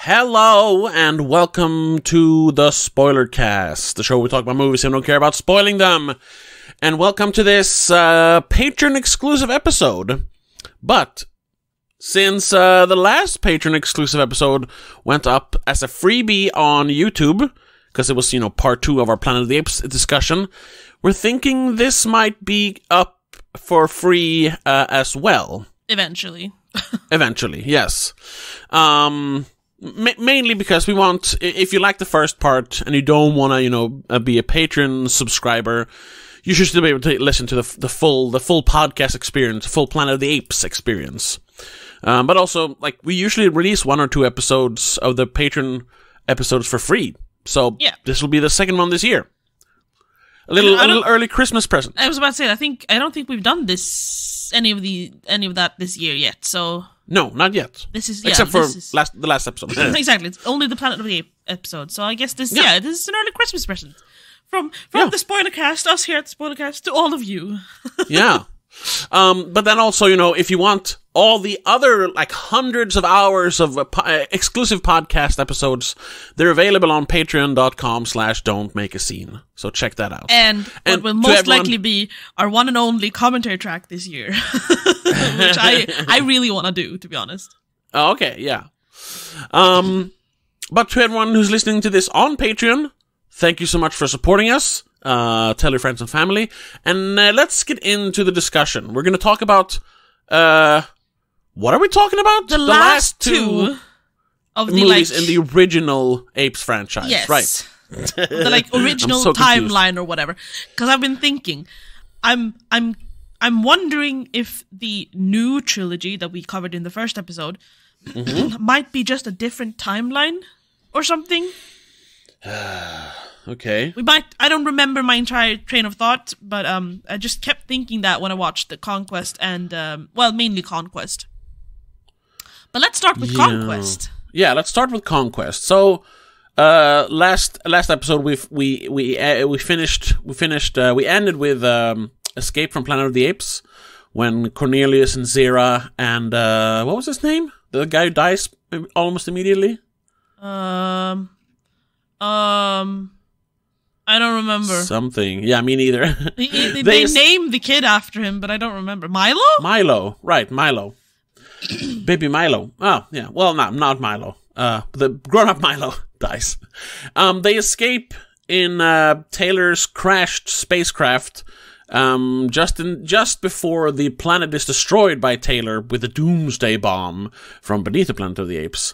Hello, and welcome to the Spoiler Cast, the show where we talk about movies and don't care about spoiling them. And welcome to this patron-exclusive episode. But since the last patron-exclusive episode went up as a freebie on YouTube, because it was, part 2 of our Planet of the Apes discussion, we're thinking this might be up for free as well. Eventually. Eventually, yes. Mainly because we want, if you like the first part and you don't want to, be a patron subscriber, you should still be able to listen to the full podcast experience, full Planet of the Apes experience. But also, we usually release 1 or 2 episodes of the patron episodes for free. So This will be the second one this year. A little early Christmas present. I was about to say, I don't think we've done any of that this year yet. So no, not yet. This is except for the last episode. Exactly, it's only the Planet of the Apes episode. So I guess this is an early Christmas present from the Spoiler Cast, us here at the Spoiler Cast, to all of you. Yeah. But then also, if you want all the other, hundreds of hours of exclusive podcast episodes, they're available on patreon.com/don'tmakeascene. So check that out. And what will most likely be our one and only commentary track this year. Which I really want to do, to be honest. Oh, okay, yeah. But to everyone who's listening to this on Patreon, thank you so much for supporting us. Tell your friends and family. And let's get into the discussion. We're going to talk about... what are we talking about? The last two of the movies in the original Apes franchise. Yes. Right. The original timeline or whatever. Because I've been thinking, I'm wondering if the new trilogy that we covered in the first episode might be just a different timeline or something. Okay. I don't remember my entire train of thought, but I just kept thinking that when I watched the Conquest and mainly Conquest. But let's start with Conquest. Yeah, let's start with Conquest. So, last episode we ended with Escape from Planet of the Apes, when Cornelius and Zira and what was his name? The guy who dies almost immediately. I don't remember. Something. Yeah, me neither. They named the kid after him, but I don't remember. Milo? Milo. Right, Milo. Baby Milo. Oh, yeah. Well, not Milo. The grown-up Milo dies. They escape in Taylor's crashed spacecraft just before the planet is destroyed by Taylor with a doomsday bomb from beneath the Planet of the Apes.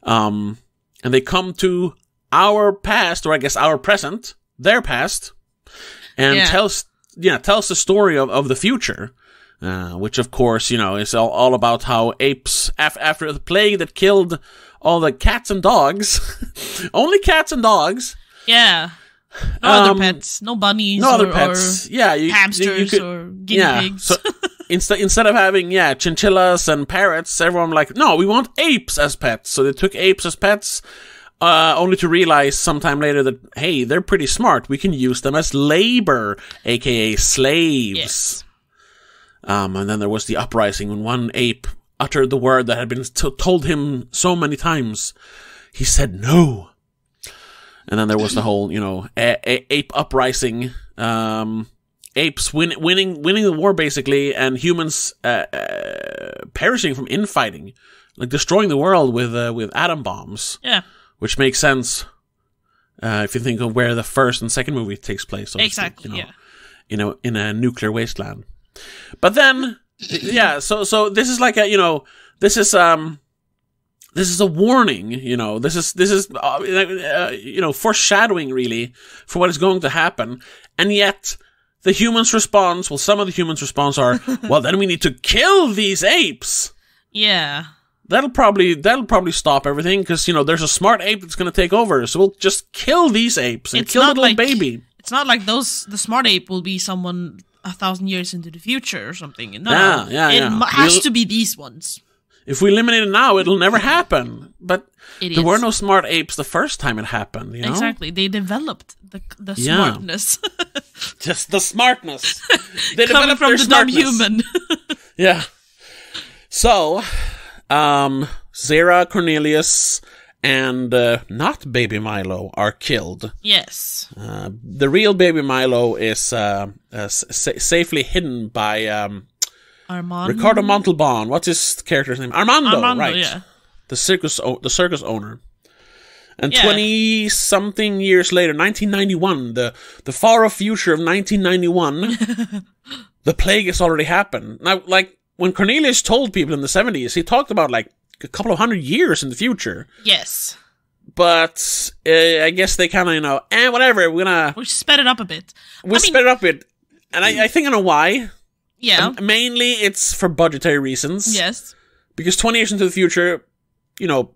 And they come to our past, or I guess our present, their past, and tells the story of the future, which of course, is all about how apes, after the plague that killed all the cats and dogs, only cats and dogs. Yeah. No other pets, no bunnies, no other pets. Hamsters or guinea pigs. So instead of having chinchillas and parrots, everyone no, we want apes as pets. So they took apes as pets. Only to realize sometime later that, hey, they're pretty smart. We can use them as labor, aka slaves. Yes. And then there was the uprising when one ape uttered the word that had been told him so many times. He said no. And then there was the whole, ape uprising. Apes winning the war, basically, and humans perishing from infighting. Destroying the world with atom bombs. Yeah. Which makes sense if you think of where the first and second movie takes place. So exactly, in a nuclear wasteland. But then, so this is this is a warning, this is foreshadowing, really, for what is going to happen. And yet, the humans' response, some of the humans' response are, well, then we need to kill these apes! Yeah. That'll probably stop everything, because, there's a smart ape that's going to take over, so we'll just kill these apes and kill the little baby. It's not like the smart ape will be someone 1,000 years into the future or something. No, it has to be these ones. If we eliminate it now, it'll never happen. But there were no smart apes the first time it happened, Exactly. They developed the smartness. Just the smartness. They coming from the dumb human. Yeah. So... Zira, Cornelius, and not Baby Milo are killed. Yes. The real Baby Milo is safely hidden by Armando. Ricardo Montalban. What's his character's name? Armando, right? Yeah. The circus owner. And 20-something years later, 1991, the far-off future of 1991, the plague has already happened. Now, like, when Cornelius told people in the 70s, he talked about, like, a couple of 100 years in the future. Yes. But I guess they kind of, you know, whatever, we sped it up a bit. Sped it up a bit. And I think I know why. Yeah. And mainly it's for budgetary reasons. Yes. Because 20 years into the future, you know,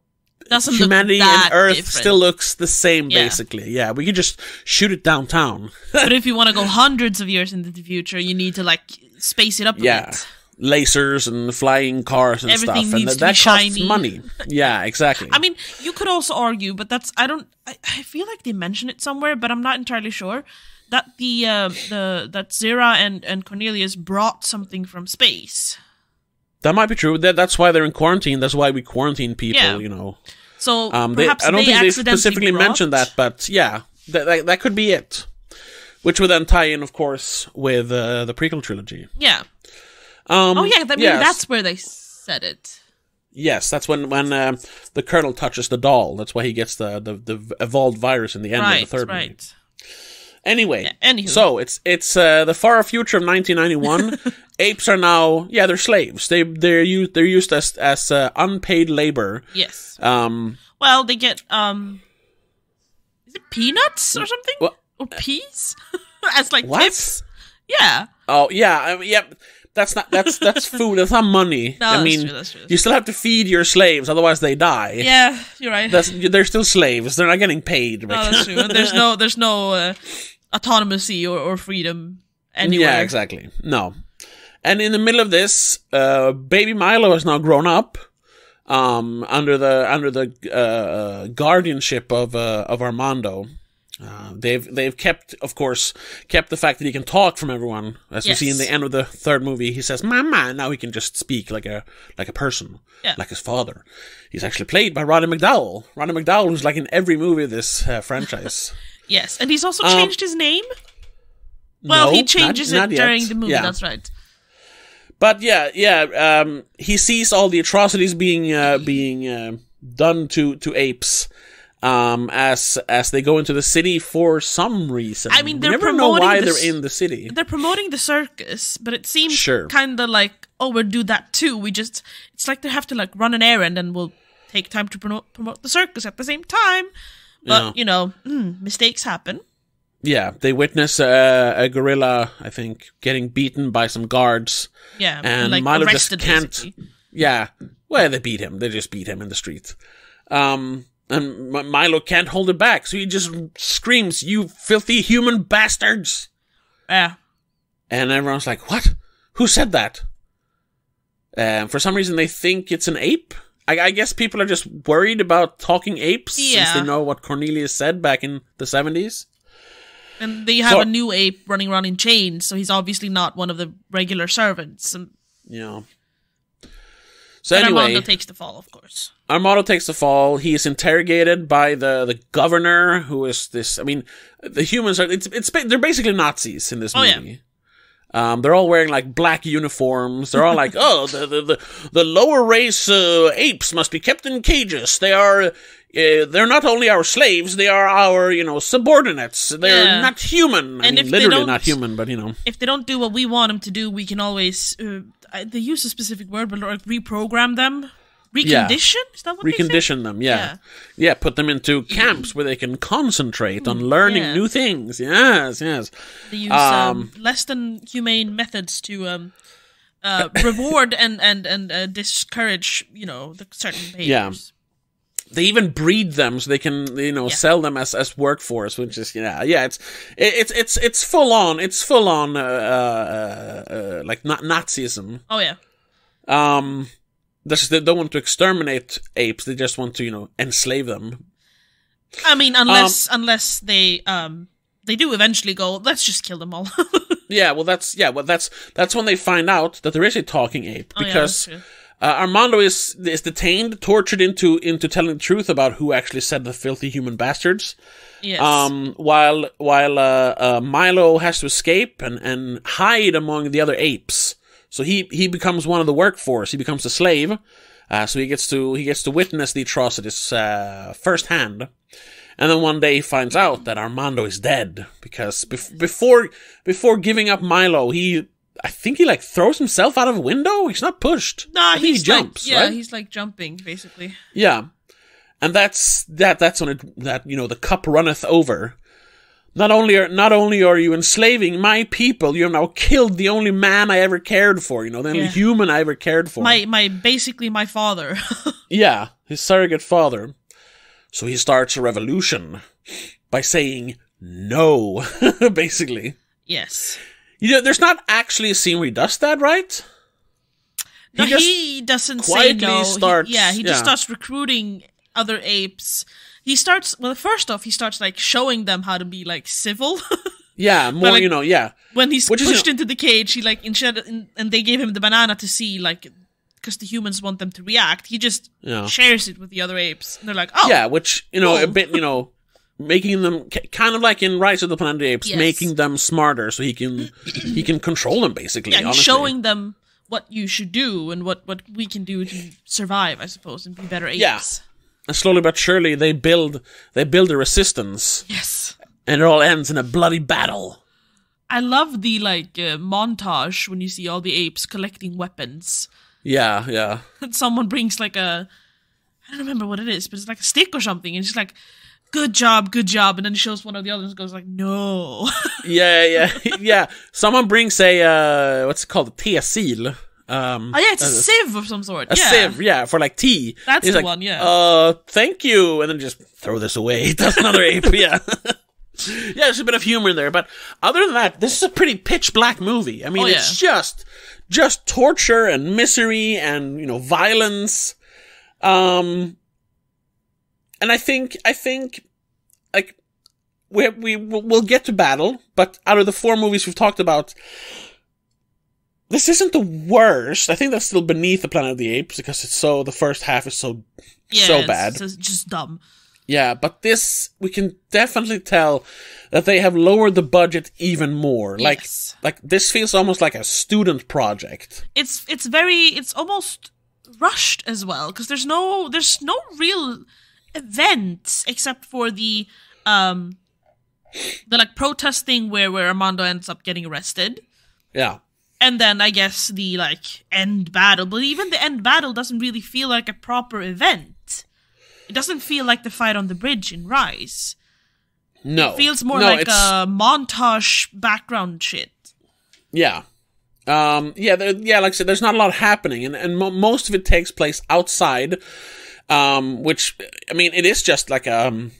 doesn't humanity and Earth different. still looks the same, basically. Yeah, we could just shoot it downtown. But if you want to go hundreds of years into the future, you need to, like, space it up a bit. Lasers and flying cars and Everything stuff. Needs And to be that shiny. costs money. Yeah, exactly. I mean, you could also argue, but that's, I feel like they mention it somewhere, but I'm not entirely sure, that that Zira and Cornelius brought something from space. That might be true. That's why they're in quarantine. That's why we quarantine people, you know. So perhaps I don't think they specifically mentioned that, but yeah, that could be it. Which would then tie in, of course, with the prequel trilogy. Yeah. That's where they said it. Yes, that's when the Colonel touches the doll. That's why he gets the evolved virus in the end of the third movie. Anyway, so it's the far future of 1991. Apes are now, they're slaves. They're used as unpaid labor. Yes. Well, they get is it peanuts or something? Or peas? As like tips? Yeah. Oh yeah, That's food. That's not money. No, I mean, that's true. You still have to feed your slaves, otherwise they die. Yeah, you're right. They're still slaves. They're not getting paid. No, that's true. There's no autonomy or freedom anywhere. Yeah, exactly. No. And in the middle of this, Baby Milo has now grown up, under the guardianship of Armando. They've kept the fact that he can talk from everyone. As we see in the end of the third movie, he says "Mama." Now he can just speak like a person, like his father. He's actually played by Roddy McDowall. Roddy McDowall, who's like in every movie of this franchise. Yes, and he's also changed his name. Well, he changes it during the movie. Yeah. That's right. But he sees all the atrocities being done to apes. As they go into the city for some reason. I mean, we never know why they're in the city. They're promoting the circus, but it seems kind of like, we'll do that too. It's like they have to like run an errand and we'll take time to promote the circus at the same time. But, mistakes happen. Yeah, they witness a gorilla, I think, getting beaten by some guards. Yeah, and like Milo arrested, just can't. Basically. Yeah, well, they beat him. They just beat him in the street. And Milo can't hold it back, so he just screams, "You filthy human bastards!" Yeah. And everyone's like, "What? Who said that?" For some reason, they think it's an ape. I guess people are just worried about talking apes since they know what Cornelius said back in the 70s. And they have a new ape running around in chains, so he's obviously not one of the regular servants. Yeah. So anyway, Armando takes the fall, of course. Armando takes the fall. He is interrogated by the governor, who is this. I mean, the humans are. They're basically Nazis in this movie. Yeah. They're all wearing like black uniforms. They're all like, the lower race apes must be kept in cages. They are. They're not only our slaves, they are our, subordinates. They're not human. I mean, literally not human, but, If they don't do what we want them to do, we can always, they use a specific word, but like reprogram them. Recondition? Is that what Recondition them, yeah. Yeah, put them into camps where they can concentrate on learning new things. Yes. They use less than humane methods to reward and discourage, the certain behaviors. Yeah. They even breed them so they can, sell them as workforce, which is, it's full on, like Nazism. Oh yeah. They don't want to exterminate apes; they just want to, enslave them. I mean, unless they do eventually go, let's just kill them all. That's when they find out that there is a talking ape, because Armando is detained, tortured into telling the truth about who actually said the filthy human bastards. Yes. While Milo has to escape and hide among the other apes. So he becomes one of the workforce. He becomes a slave. So he gets to witness the atrocities firsthand. And then one day he finds out that Armando is dead because before giving up Milo, I think he throws himself out of a window. He's not pushed. Nah, he jumps. Right? He's jumping basically. Yeah, and that's when the cup runneth over. Not only are you enslaving my people, you have now killed the only man I ever cared for. The only human I ever cared for. Basically my father. Yeah, his surrogate father. So he starts a revolution by saying no, basically. Yes. There's not actually a scene where he does that, right? He doesn't say no. He just starts recruiting other apes. He starts, first off, he starts showing them how to be civil. Yeah, more, When he's pushed into the cage, he and they gave him the banana to see, because the humans want them to react. He just shares it with the other apes. And they're like, oh. Yeah, which, a bit, making them kind of like in Rise of the Planet of the Apes, making them smarter so he can control them, basically. Yeah, he's showing them what you should do and what we can do to survive, I suppose, and be better apes. Yeah. And slowly but surely they build a resistance. Yes. And it all ends in a bloody battle. I love the montage when you see all the apes collecting weapons. Yeah, yeah. And someone brings I don't remember what it is, but it's a stick or something, and it's just good job, and then he shows one of the others and goes no. Yeah. Someone brings a, what's it called, a tesil. It's a sieve of some sort. A sieve, yeah, for tea. That's the one, yeah. Thank you, and then just throw this away. That's another ape, yeah. Yeah, there's a bit of humor in there, but other than that, this is a pretty pitch black movie. I mean, it's just torture and misery and, violence. And I think we'll get to battle, but out of the 4 movies we've talked about, this isn't the worst. I think that's still beneath the Planet of the Apes because the first half is so bad. It's just dumb. Yeah, but this, we can definitely tell that they have lowered the budget even more. Yes. This feels almost like a student project. It's almost rushed as well, because there's no real event except for the protesting where Armando ends up getting arrested. Yeah. And then I guess the end battle, but even the end battle doesn't really feel like a proper event. It doesn't feel like the fight on the bridge in Rise. No. It feels more like a montage background shit. Yeah. Like I said, there's not a lot happening, and most of it takes place outside, which, I mean, it is just like a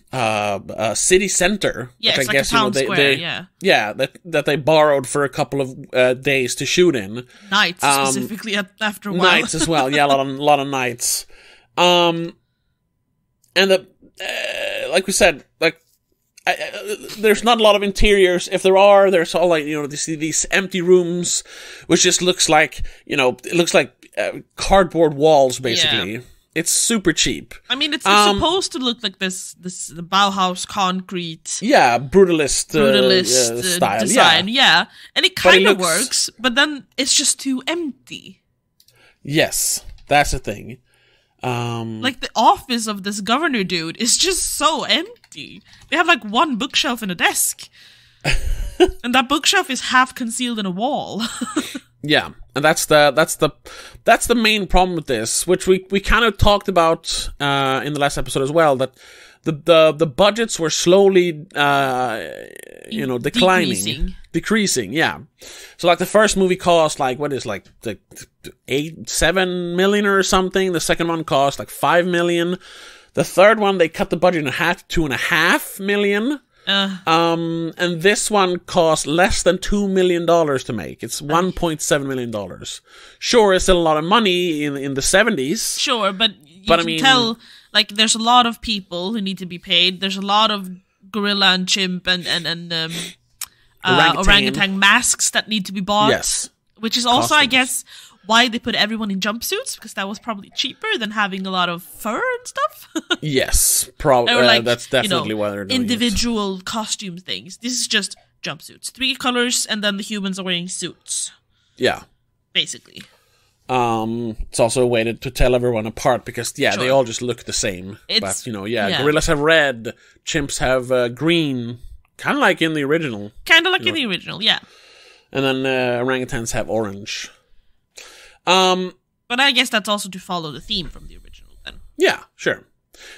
city center. Yeah, it's like a town square, Yeah, that they borrowed for a couple of days to shoot in. Nights, specifically, after a while. Nights as well, yeah, a lot of nights. And like we said, there's not a lot of interiors. If there are, there's all these empty rooms, which just looks like, it looks like cardboard walls, basically. Yeah. It's super cheap. I mean, it's supposed to look like this the Bauhaus concrete. Yeah, brutalist style. Design, yeah. And it kind of works, but then it's just too empty. Yes, that's the thing. The office of this governor dude is just so empty. They have one bookshelf and a desk. And that bookshelf is half concealed in a wall. Yeah, and that's the main problem with this, which we kind of talked about in the last episode as well, that the budgets were slowly declining. Decreasing, yeah. So the first movie cost the 7 million or something. The second one cost 5 million. The third one they cut the budget in half to $2.5 million. And this one cost less than $2 million to make. It's $1.7 million. Sure, it's still a lot of money in the 70s. Sure, but you can tell there's a lot of people who need to be paid. There's a lot of gorilla and chimp and orangutan masks that need to be bought. Yes. Which is also, Costumes. I guess, why they put everyone in jumpsuits, because that was probably cheaper than having a lot of fur and stuff. Yes, probably. That's definitely why they're doing individual costume things. This is just jumpsuits, 3 colors, and then the humans are wearing suits. Yeah, basically. It's also a way to tell everyone apart because they all just look the same. But gorillas have red, chimps have green, kind of like in the original. In the original, yeah. And then orangutans have orange. But I guess that's also to follow the theme from the original then. Yeah, sure.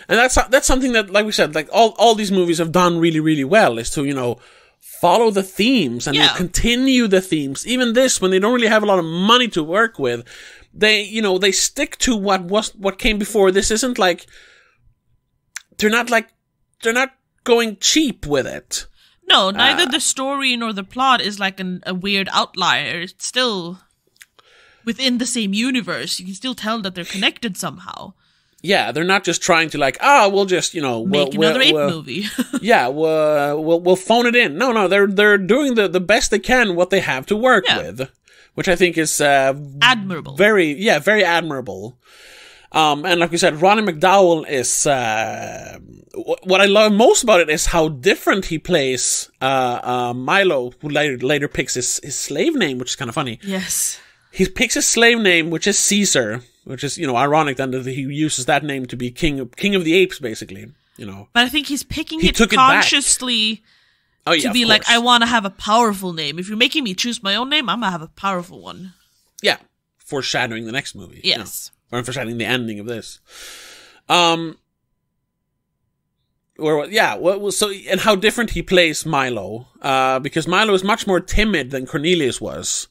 And that's something that, like we said, like all these movies have done really, really well, is to, follow the themes and continue the themes. Even this, when they don't really have a lot of money to work with, they stick to what came before. This isn't like they're not going cheap with it. No, neither the story nor the plot is like a weird outlier. It's still within the same universe. You can still tell that they're connected somehow. Yeah, they're not just trying to we'll just make another ape movie. Yeah, we'll phone it in. No, they're doing the best they can, what they have to work with, which I think is admirable. Very admirable. And like we said, Ronnie McDowell is what I love most about it is how different he plays Milo, who later picks his slave name, which is kind of funny. Yes, he picks his slave name, which is Caesar. Which is, ironic then that he uses that name to be king of the apes, basically, But I think he's picking it consciously to be like, I want to have a powerful name. If you're making me choose my own name, I'm going to have a powerful one. Yeah. Foreshadowing the next movie. Yes. Or foreshadowing the ending of this. And how different he plays Milo. Because Milo is much more timid than Cornelius was.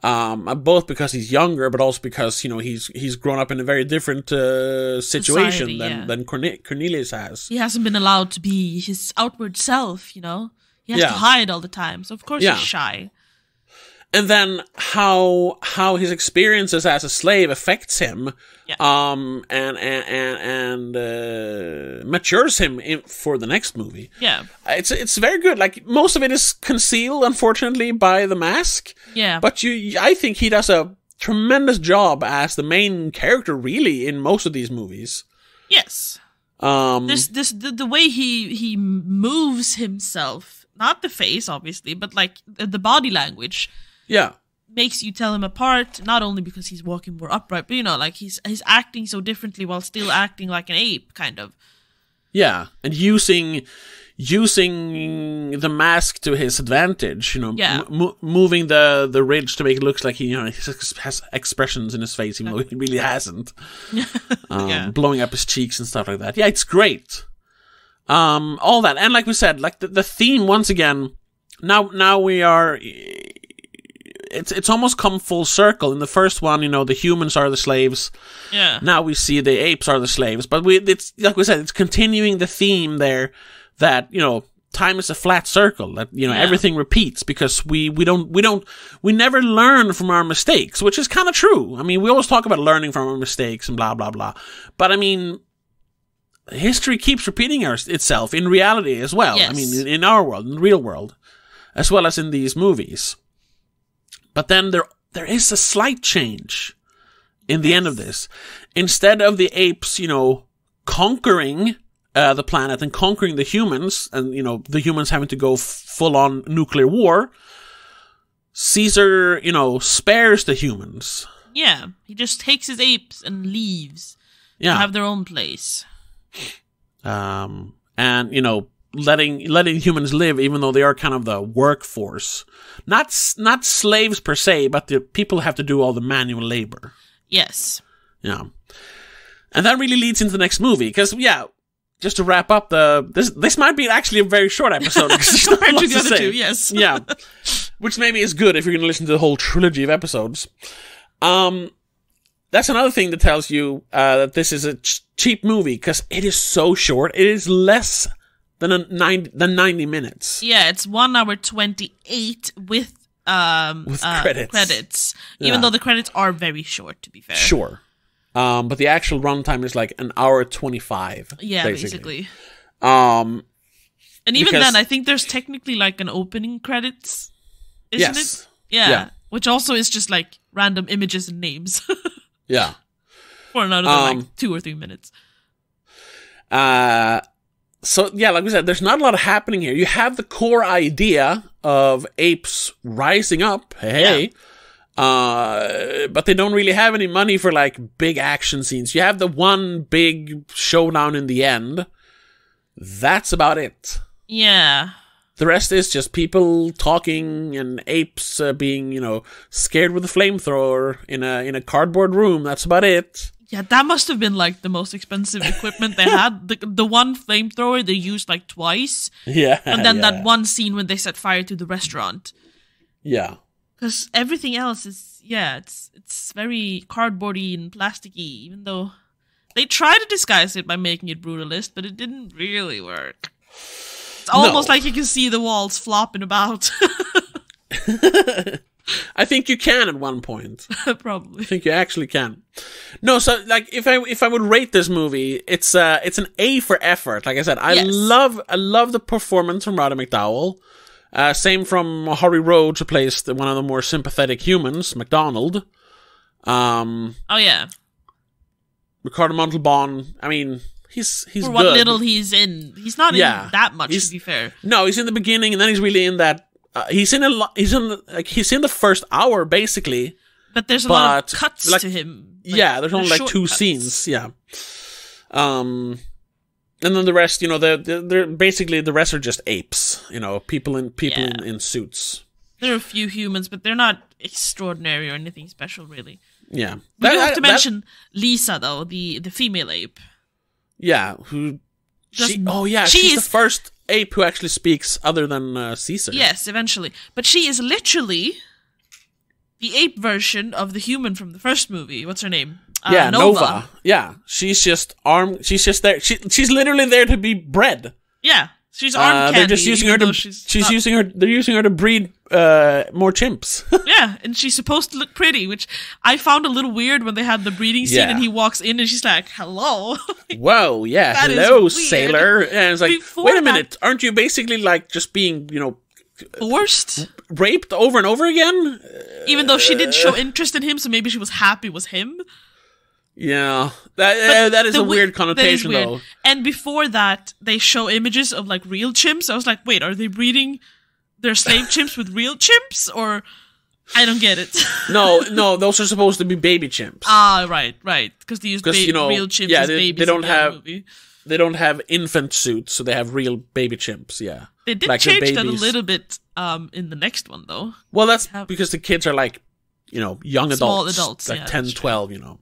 Both because he's younger, but also because he's grown up in a very different situation than Cornelius has. He hasn't been allowed to be his outward self. He has to hide all the time, so of course he's shy. And then how his experiences as a slave affects him, and matures him for the next movie. Yeah, it's very good. Like most of it is concealed, unfortunately, by the mask. Yeah, but I think he does a tremendous job as the main character, really, in most of these movies. Yes. The way he moves himself, not the face, obviously, but like the body language. Yeah. Makes you tell him apart, not only because he's walking more upright, but he's acting so differently while still acting like an ape, kind of. Yeah, and using the mask to his advantage, moving the ridge to make it look like he has expressions in his face, even though he really hasn't. Blowing up his cheeks and stuff like that. Yeah, it's great. All that, and like we said, like the theme once again. Now we are. It's almost come full circle. In the first one, the humans are the slaves. Yeah. Now we see the apes are the slaves. But it's like we said, it's continuing the theme there that, time is a flat circle. That, everything repeats because we never learn from our mistakes, which is kind of true. I mean, we always talk about learning from our mistakes and blah, blah, blah. But I mean, history keeps repeating itself in reality as well. Yes. I mean, in our world, in the real world, as well as in these movies. But then there is a slight change in the end of this. Instead of the apes, conquering the planet and conquering the humans, and, the humans having to go full-on nuclear war, Caesar, spares the humans. Yeah, he just takes his apes and leaves to have their own place. And, letting humans live, even though they are kind of the workforce. Not slaves per se, but the people have to do all the manual labor. Yes. Yeah. And that really leads into the next movie, because, just to wrap up this might be actually a very short episode. Compared to the other two, yes. Yeah. Which maybe is good if you're going to listen to the whole trilogy of episodes. That's another thing that tells you that this is a cheap movie, because it is so short. It is less than 90 minutes. Yeah, it's 1 hour 28 with credits. Even though the credits are very short, to be fair. Sure. But the actual runtime is like 1 hour 25. Yeah, basically. And even then, I think there's technically like an opening credits, isn't it? Yeah. Which also is just like random images and names. Yeah. For another like 2 or 3 minutes. So, yeah, like we said, there's not a lot of happening here. You have the core idea of apes rising up. Hey. But they don't really have any money for, like, big action scenes. You have the one big showdown in the end. That's about it. Yeah. The rest is just people talking and apes being, scared with a flamethrower in a cardboard room. That's about it. Yeah, that must have been like the most expensive equipment they had. The one flamethrower they used like twice. Yeah. And then that one scene when they set fire to the restaurant. Yeah. Because everything else is, it's very cardboardy and plasticky, even though they try to disguise it by making it brutalist, but it didn't really work. It's almost like you can see the walls flopping about. I think you can at one point. Probably. I think you actually can. No, so like if I would rate this movie, it's an A for effort. Like I said, I love the performance from Roddy McDowall. Same from Harry Rhodes, who plays one of the more sympathetic humans, McDonald. Oh yeah. Ricardo Montalban. I mean, he's for what good. little he's in. He's not in that much, to be fair. No, he's in the beginning, and then he's really in that. He's in the first hour basically. But there's a lot of cuts to him. There's only like 2 scenes. Yeah. And then the rest, they're basically the rest are just apes. People in suits. There are a few humans, but they're not extraordinary or anything special, really. Yeah. We have to mention Lisa, though, the female ape. Yeah, she's the first ape who actually speaks other than Caesar. Yes, eventually. But she is literally the ape version of the human from the first movie. What's her name? Nova. Yeah, she's just armed. She's just there. She's literally there to be bred. Yeah, she's arm candy. They're just using her to. They're using her to breed more chimps. Yeah, and she's supposed to look pretty, which I found a little weird when they had the breeding scene and he walks in and she's like, "Hello." Whoa, yeah, hello, sailor. And it's like, wait a minute, aren't you basically like just being, forced, raped over and over again? Even though she did show interest in him, so maybe she was happy it was him. Yeah, that is a weird connotation, weird. though. And before that, they show images of like real chimps. I was like, wait, are they breeding their slave chimps with real chimps, or I don't get it. No, those are supposed to be baby chimps. Ah, right, because they use real chimps as babies. They don't have infant suits, so they have real baby chimps. Yeah, they did change that a little bit in the next one, though. Well, that's because the kids are like, young adults, small adults, like 10, 12,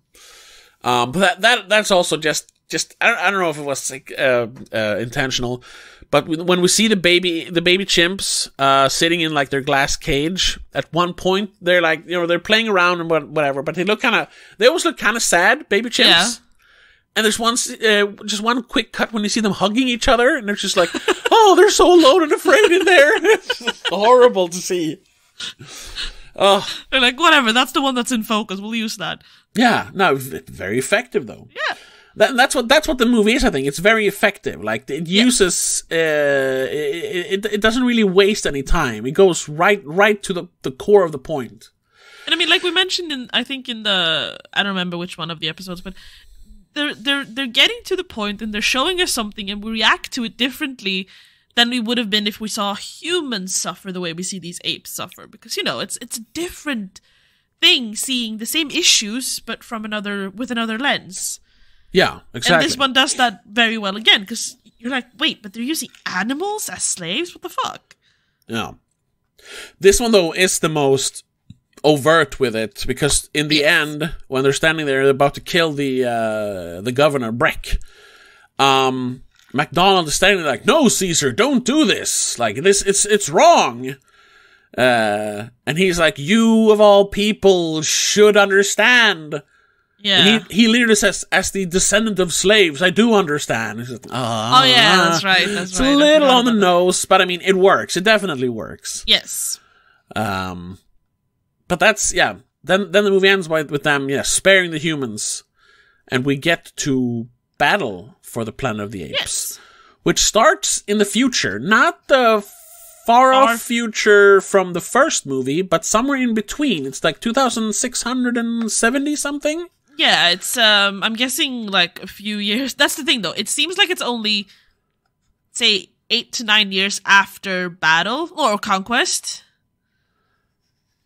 But that's also just I don't know if it was like intentional, but when we see the baby chimps sitting in like their glass cage, at one point they're like, they're playing around and whatever, but they always look kind of sad, baby chimps. Yeah. And there's just one quick cut when you see them hugging each other, and they're just like, oh, they're so alone and afraid in there. It's horrible to see. Oh, they're like, whatever, that's the one that's in focus. We'll use that. Yeah, no, very effective though. Yeah. That's what the movie is. I think it's very effective. Like it uses, it doesn't really waste any time. It goes right to the core of the point. And I mean, like we mentioned I don't remember which one of the episodes, but they're getting to the point and they're showing us something, and we react to it differently than we would have been if we saw humans suffer the way we see these apes suffer. Because it's a different thing seeing the same issues but with another lens. Yeah, exactly. And this one does that very well again, because you're like, wait, but they're using animals as slaves? What the fuck? Yeah. This one, though, is the most overt with it, because in the end, when they're standing there, they're about to kill the governor, Breck. MacDonald is standing there like, no, Caesar, don't do this. Like, it's wrong. And he's like, you of all people should understand. Yeah. And he literally says, as the descendant of slaves, I do understand. He's like, oh yeah, that's right. It's a little on the nose, but I mean, it works. It definitely works. Yes. But that's, yeah. Then the movie ends with them, sparing the humans. And we get to battle for the planet of the apes. Yes. Which starts in the future, not the far off future from the first movie, but somewhere in between. It's like 2670 something. Yeah, it's I'm guessing like a few years. That's the thing, though. It seems like it's only, say, 8 to 9 years after Battle or Conquest.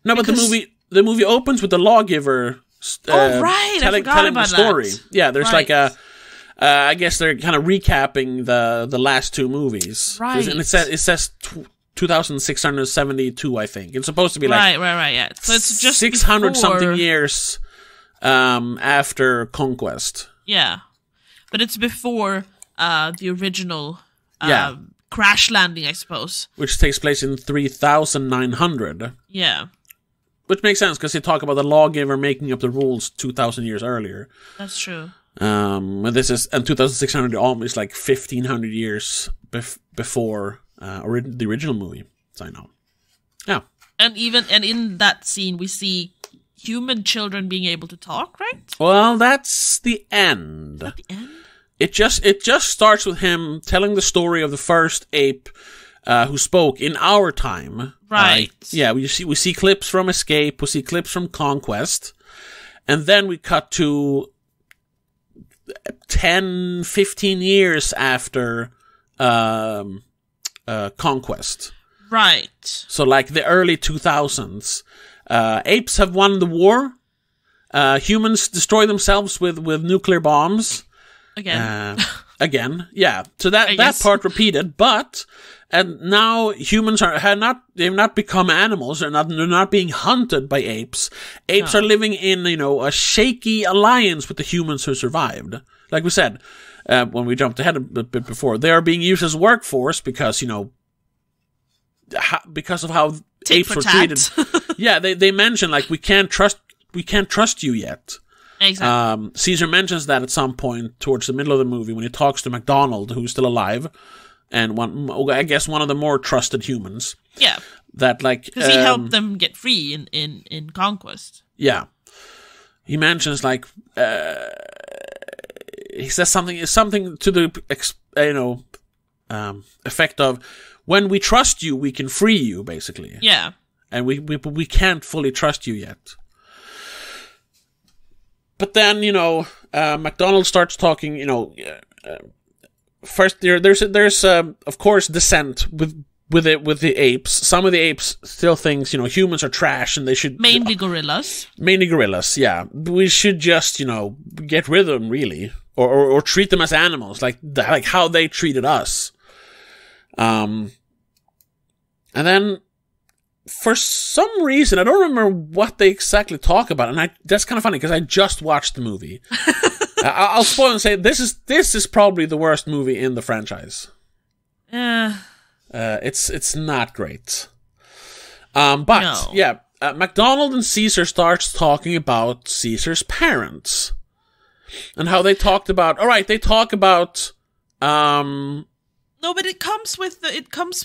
No, but the movie opens with the lawgiver. Right, telling the story. That. Yeah, there's like a. I guess they're kind of recapping the last two movies. Right. And it says 2672, I think. It's supposed to be like right. Yeah. So it's just 600 something years after Conquest. Yeah, but it's before the original crash landing, I suppose, which takes place in 3900. Yeah. Which makes sense, because they talk about the lawgiver making up the rules 2,000 years earlier. That's true. And 2,600 almost like 1,500 years before the original movie. So I know. Yeah. And in that scene, we see human children being able to talk, right? Well, that's the end. Is that the end? It just starts with him telling the story of the first ape who spoke in our time. Right. Yeah, we see clips from Escape, we see clips from Conquest, and then we cut to 10, 15 years after Conquest. Right. So like the early 2000s. Apes have won the war. Humans destroy themselves with nuclear bombs. Again. Again, yeah. So that part repeated, but and now humans they've not become animals. They're not being hunted by apes. Apes are living in a shaky alliance with the humans who survived. Like we said when we jumped ahead a bit before, they are being used as workforce because because of how apes were treated. Yeah, they mention like we can't trust you yet. Exactly. Caesar mentions that at some point towards the middle of the movie when he talks to MacDonald, who's still alive, and one of the more trusted humans. Yeah. That like because he helped them get free in Conquest. Yeah. He mentions like he says something to the effect of, when we trust you, we can free you, basically. Yeah. And we can't fully trust you yet. But then, MacDonald starts talking, first there's of course dissent with the apes. Some of the apes still thinks, humans are trash and they should... Mainly gorillas, yeah. We should just, get rid of them, really. Or treat them as animals, like how they treated us. And then... for some reason, I don't remember what they exactly talk about, and that's kind of funny because I just watched the movie. I'll spoil and say this is probably the worst movie in the franchise. It's not great. MacDonald and Caesar starts talking about Caesar's parents and how they talked about. All right, they talk about. No, but it comes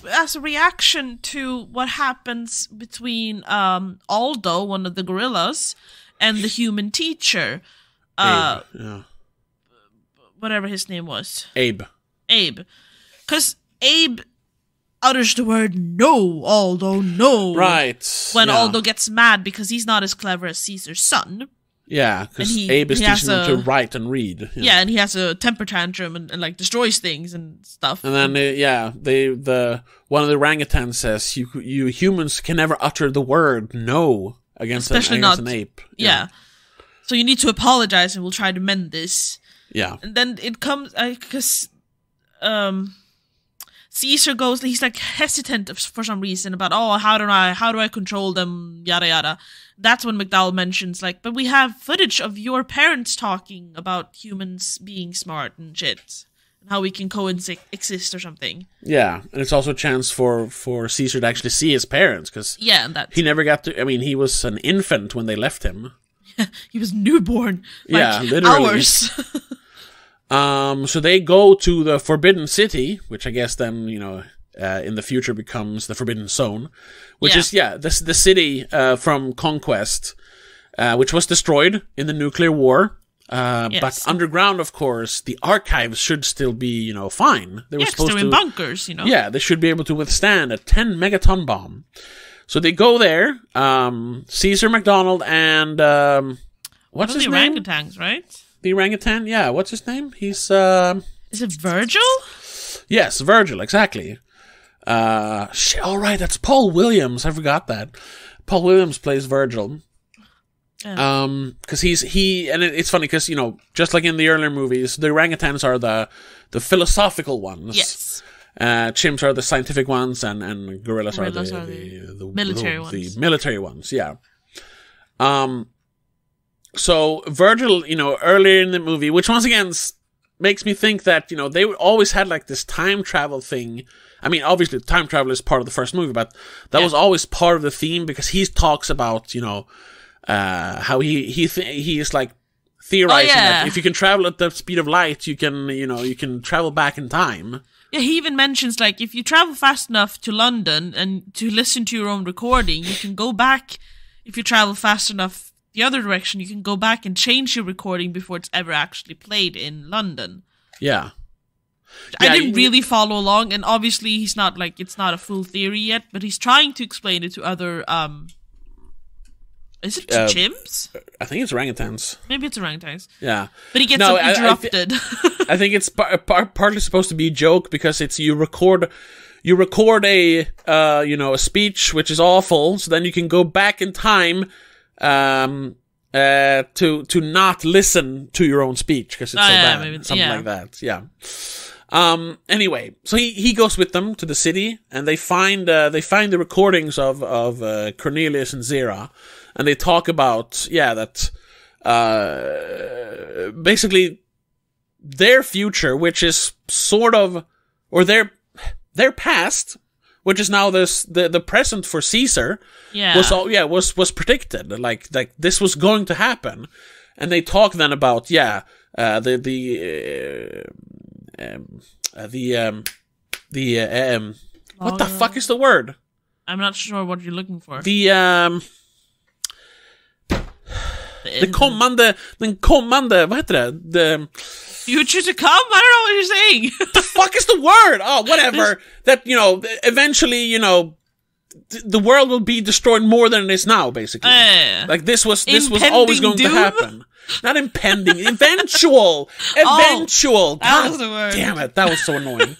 as a reaction to what happens between Aldo, one of the gorillas, and the human teacher. Abe, yeah. Whatever his name was. Abe. Because Abe utters the word no, Aldo, no. Right. When Aldo gets mad because he's not as clever as Caesar's son. Yeah, because Abe is teaching him to write and read. Yeah, and he has a temper tantrum and like destroys things and stuff. And then one of the orangutans says, "You humans can never utter the word no against an ape." Yeah. So you need to apologize, and we'll try to mend this. Yeah. And then it comes because Caesar goes. He's like hesitant for some reason about how do I control them, yada yada. That's when McDowell mentions, like, but we have footage of your parents talking about humans being smart and shit, and how we can coexist or something. Yeah, and it's also a chance for Caesar to actually see his parents, because he never got to. I mean, he was an infant when they left him. He was newborn. Literally. Hours. So they go to the Forbidden City, which I guess then in the future becomes the Forbidden Zone, which is the city from Conquest, which was destroyed in the nuclear war. But underground, of course, the archives should still be, fine. They were supposed they're in bunkers, Yeah, they should be able to withstand a 10 megaton bomb. So they go there, Caesar McDonald and, what's his name? The orangutans, right? The orangutan, yeah. What's his name? He's, Is it Virgil? Yes, Virgil, exactly. All right, that's Paul Williams. I forgot that. Paul Williams plays Virgil. Because it's funny because, just like in the earlier movies, the orangutans are the philosophical ones. Yes. Chimps are the scientific ones, and gorillas are the military ones. The military ones, yeah. So Virgil, earlier in the movie, which once again makes me think that, they always had like this time travel thing. I mean, obviously time travel is part of the first movie, but that was always part of the theme because he talks about, how he is like theorizing that if you can travel at the speed of light, you can travel back in time. Yeah, he even mentions like if you travel fast enough to London and to listen to your own recording, you can go back. If you travel fast enough the other direction, you can go back and change your recording before it's ever actually played in London. Yeah. I didn't really follow along, and obviously it's not a full theory yet, but he's trying to explain it to other, is it chimps? I think it's orangutans. Maybe it's orangutans. Yeah. But he gets interrupted. I think it's partly supposed to be a joke because it's you record a a speech which is awful, so then you can go back in time to not listen to your own speech because it's so bad. Maybe, something like that. Yeah. Anyway, so he goes with them to the city, and they find the recordings of Cornelius and Zera, and they talk about that basically their future, which is sort of, or their past, which is now the present for Caesar, was predicted. Like this was going to happen, and they talk then about what the fuck is the word? I'm not sure what you're looking for. The kommande, vad heter det? Future to come? I don't know what you're saying. The fuck is the word? Oh, whatever. That, eventually, the world will be destroyed more than it is now, basically. Like this was always going to happen. Not impending, eventual. That was the word. Damn it, that was so annoying.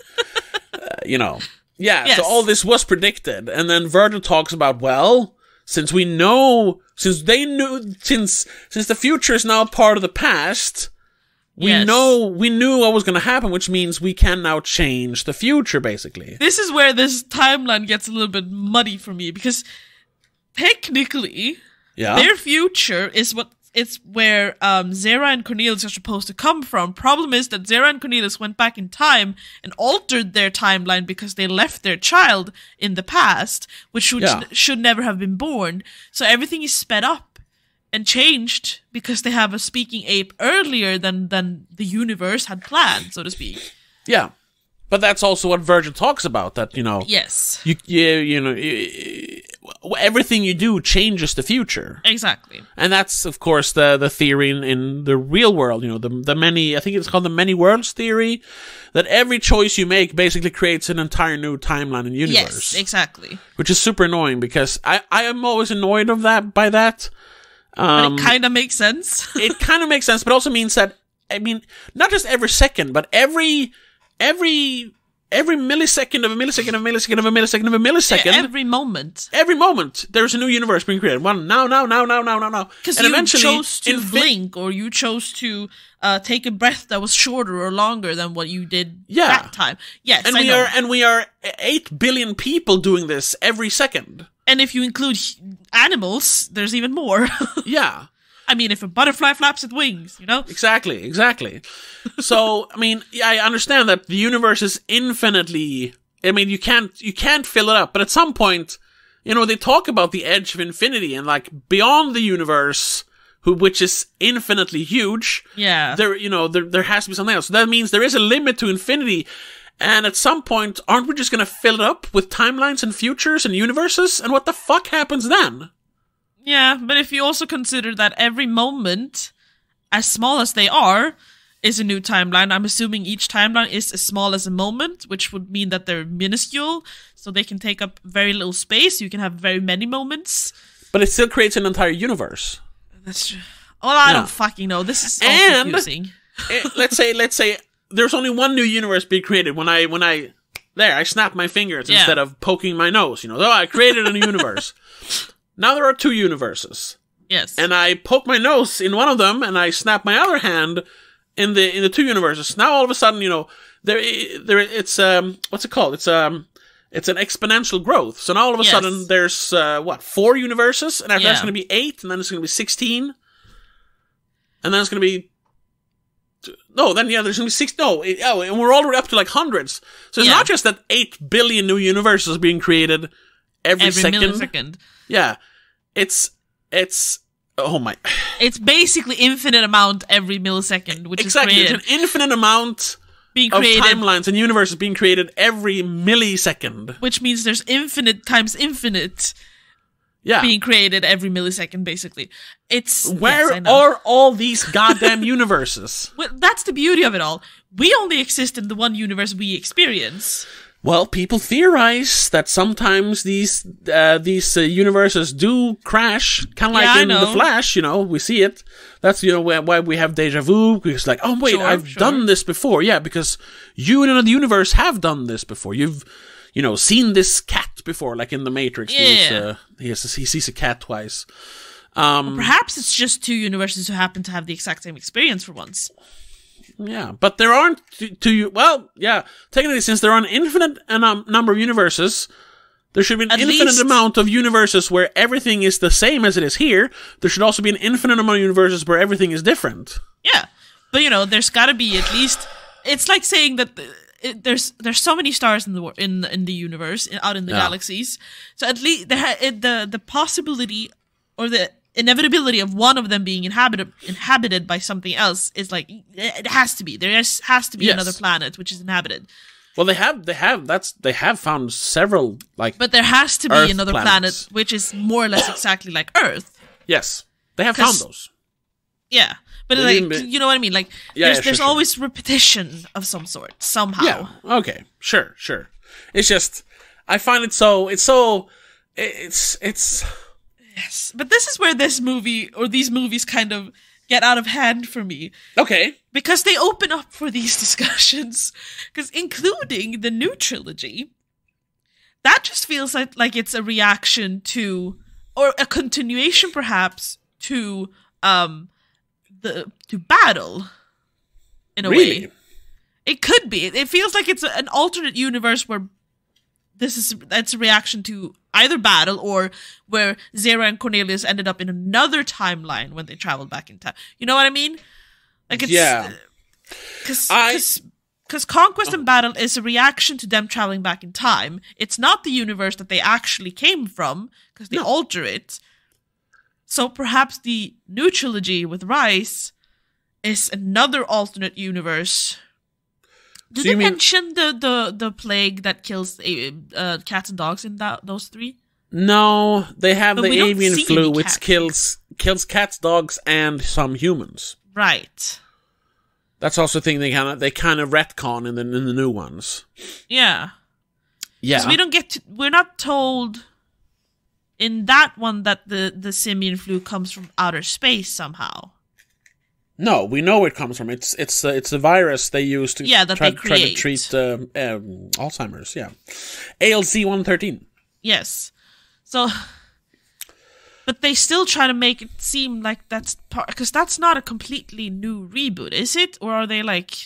Yes. So all this was predicted, and then Virgil talks about, since the future is now part of the past, we knew what was going to happen, which means we can now change the future, basically. This is where this timeline gets a little bit muddy for me, because technically, their future is it's where Zera and Cornelius are supposed to come from. Problem is that Zera and Cornelius went back in time and altered their timeline because they left their child in the past, which should never have been born. So everything is sped up and changed because they have a speaking ape earlier than the universe had planned, so to speak. Yeah. But that's also what Virgil talks about, that, Yes. Everything you do changes the future. Exactly. And that's, of course, the theory in the real world, the many, I think it's called the many worlds theory, that every choice you make basically creates an entire new timeline and universe. Yes, exactly. Which is super annoying, because I am always annoyed by that. But it kind of makes sense. It kind of makes sense, but also means that, not just every second, but every millisecond of a millisecond of a millisecond of a millisecond of a millisecond. Yeah, every moment, there's a new universe being created. One now. Because you chose to blink, or you chose to take a breath that was shorter or longer than what you did that time. Yes, and we are 8 billion people doing this every second. And if you include animals, there's even more. Yeah. If a butterfly flaps its wings, Exactly. So, I understand that the universe is infinitely, you can't fill it up, but at some point, they talk about the edge of infinity, and like beyond the universe, which is infinitely huge. Yeah. There has to be something else. So that means there is a limit to infinity. And at some point, aren't we just going to fill it up with timelines and futures and universes? And what the fuck happens then? Yeah, but if you also consider that every moment as small as they are, is a new timeline. I'm assuming each timeline is as small as a moment, which would mean that they're minuscule, so they can take up very little space. You can have very many moments. But it still creates an entire universe. That's true. Well, I don't fucking know. This is so confusing. let's say there's only one new universe being created when I snap my fingers instead of poking my nose. I created a new universe. Now there are 2 universes. Yes. And I poke my nose in one of them, and I snap my other hand in the 2 universes. Now all of a sudden, it's what's it called? It's an exponential growth. So now all of a sudden there's 4 universes, and after that's going to be 8, and then it's going to be 16, and then it's going to be there's going to be 6. And we're already up to like hundreds. So it's not just that 8 billion new universes are being created every second. Millisecond. Yeah, it's oh my. It's basically infinite amount every millisecond, which is created. It's an infinite amount being created, of timelines and universes being created every millisecond. Which means there's infinite times infinite being created every millisecond, basically. Where are all these goddamn universes? Well, that's the beauty of it all. We only exist in the one universe we experience. Well, people theorize that sometimes these universes do crash, kind of like in The Flash. We see it. That's why we have deja vu. Because like, oh wait, I've done this before. Yeah, because you in another universe have done this before. You've seen this cat before, like in The Matrix. Yeah. He sees a cat twice. Perhaps it's just 2 universes who happen to have the exact same experience for once. Yeah, but there aren't technically, since there are an infinite number of universes, there should be an infinite amount of universes where everything is the same as it is here. There should also be an infinite amount of universes where everything is different. Yeah, but there's got to be at least. It's like saying that there's so many stars in the universe, out in the galaxies. So at least the possibility or the inevitability of one of them being inhabited by something else is like, it has to be. There has to be another planet which is inhabited. Well, they have found several, like, but there has to be Earth another planets. planet which is more or less exactly like Earth. Yes, they have found those. Yeah, but you know what I mean. Like, there's always repetition of some sort somehow. Yeah. Okay. Sure. It's just I find it's Yes, but this is where this movie or these movies kind of get out of hand for me. Okay. Because they open up for these discussions. Because including the new trilogy, that just feels like it's a reaction to, or a continuation perhaps, to Battle, in a way. It could be. It feels like it's an alternate universe where that's a reaction to either Battle or where Zero and Cornelius ended up in another timeline when they traveled back in time. You know what I mean? Like, it's because Conquest and Battle is a reaction to them traveling back in time. It's not the universe that they actually came from because they alter it. So perhaps the new trilogy with Rise is another alternate universe. Did they mention the plague that kills cats and dogs in those 3? No, they have the avian flu, which kills cats, dogs, and some humans. Right. That's also a thing they kind of retcon in the new ones. Yeah. Yeah. So we're not told in that one that the simian flu comes from outer space somehow. No, we know where it comes from. It's a virus they use to try to treat Alzheimer's. Yeah, ALZ-113. Yes. So, but they still try to make it seem like that's because that's not a completely new reboot, is it? Or are they like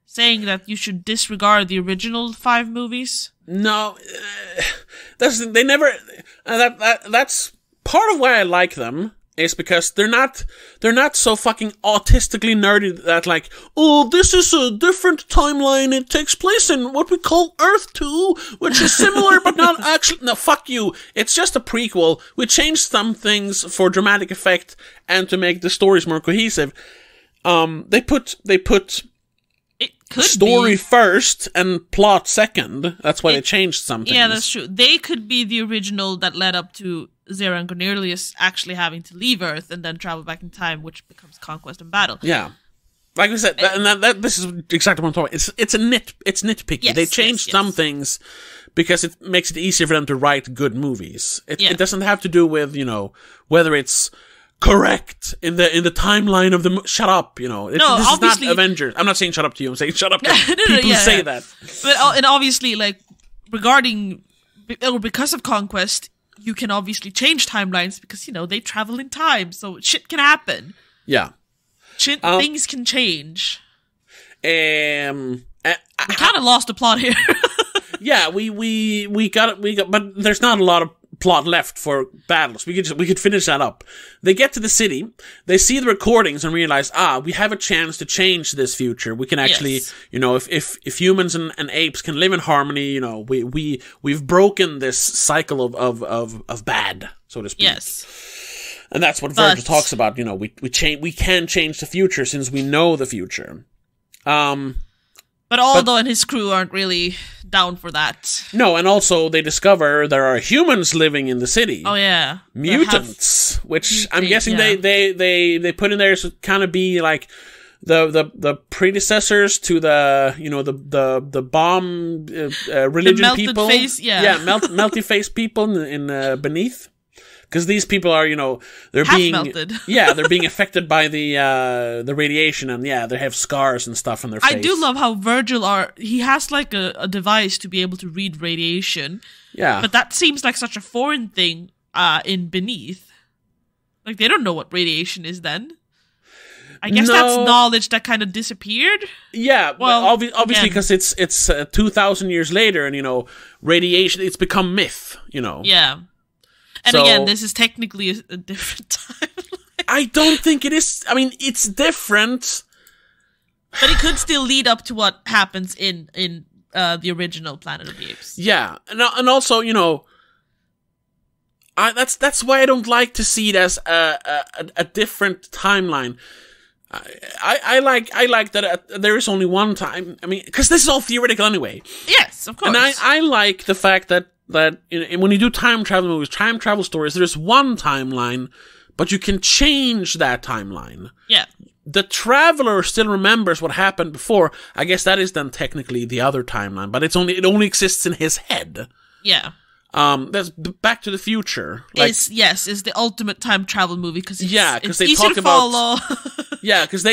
saying that you should disregard the original 5 movies? No, that's part of why I like them. Is because they're not so fucking autistically nerdy that like, oh, this is a different timeline. It takes place in what we call Earth 2, which is similar but not actually. No, fuck you. It's just a prequel. We changed some things for dramatic effect and to make the stories more cohesive. They put story first and plot second. That's why they changed some things. Yeah, that's true. They could be the original that led up to Zera and Cornelius actually having to leave Earth and then travel back in time, which becomes Conquest and Battle. Yeah. Like I said, this is exactly what I'm talking about. It's nitpicky. Yes, they changed some things because it makes it easier for them to write good movies. It doesn't have to do with, whether it's correct in the timeline of the shut up, this is not Avengers. I'm not saying shut up to you. I'm saying shut up to people who say that. But and obviously, like because of Conquest, you can obviously change timelines because they travel in time, so shit can happen. Yeah, things can change. We kind of lost the plot here. Yeah, we got, but there's not a lot of plot left for battles. We could finish that up. They get to the city, they see the recordings and realize, we have a chance to change this future. We can actually, if humans and apes can live in harmony, we've broken this cycle of bad, so to speak. Yes. And that's what Virgil talks about, we can change the future since we know the future. But Aldo and his crew aren't really down for that. No, and also they discover there are humans living in the city. Oh yeah, mutants, which I'm guessing they put in there to kind of be like the predecessors to the bomb religion people. Melty face people in Beneath. Because these people are, they're being melted. They're being affected by the radiation, and they have scars and stuff on their face. I do love how Virgil he has like a device to be able to read radiation. Yeah, but that seems like such a foreign thing in Beneath. Like they don't know what radiation is then. I guess that's knowledge that kind of disappeared. Yeah, well, obviously because it's 2,000 years later, and radiation it's become myth. Yeah. And again, this is technically a different timeline. I don't think it is. I mean, it's different. But it could still lead up to what happens in the original Planet of the Apes. Yeah. And also, that's why I don't like to see it as a different timeline. I like that there is only one time. I mean, because this is all theoretical anyway. Yes, of course. And I like the fact that when you do time travel movies, time travel stories, there's one timeline, but you can change that timeline. Yeah. The traveler still remembers what happened before. I guess that is then technically the other timeline, but it only exists in his head. Yeah. That's Back to the Future. Is the ultimate time travel movie because they talk about because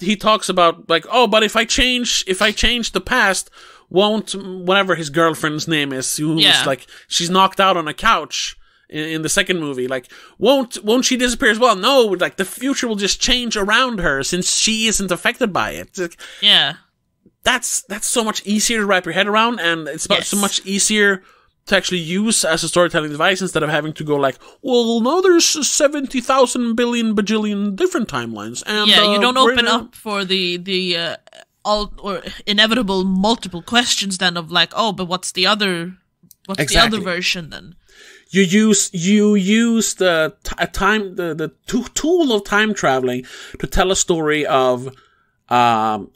he talks about like, but if I change the past, won't whatever his girlfriend's name is, who's like she's knocked out on a couch in the second movie, like won't she disappear as well? No, like the future will just change around her since she isn't affected by it. Like, that's so much easier to wrap your head around, and it's so much easier to actually use as a storytelling device instead of having to go like, well, no, there's 70,000 billion bajillion different timelines, and you don't open up for the or inevitable multiple questions then of like, but what's the other version then? You use the tool of time traveling to tell a story of how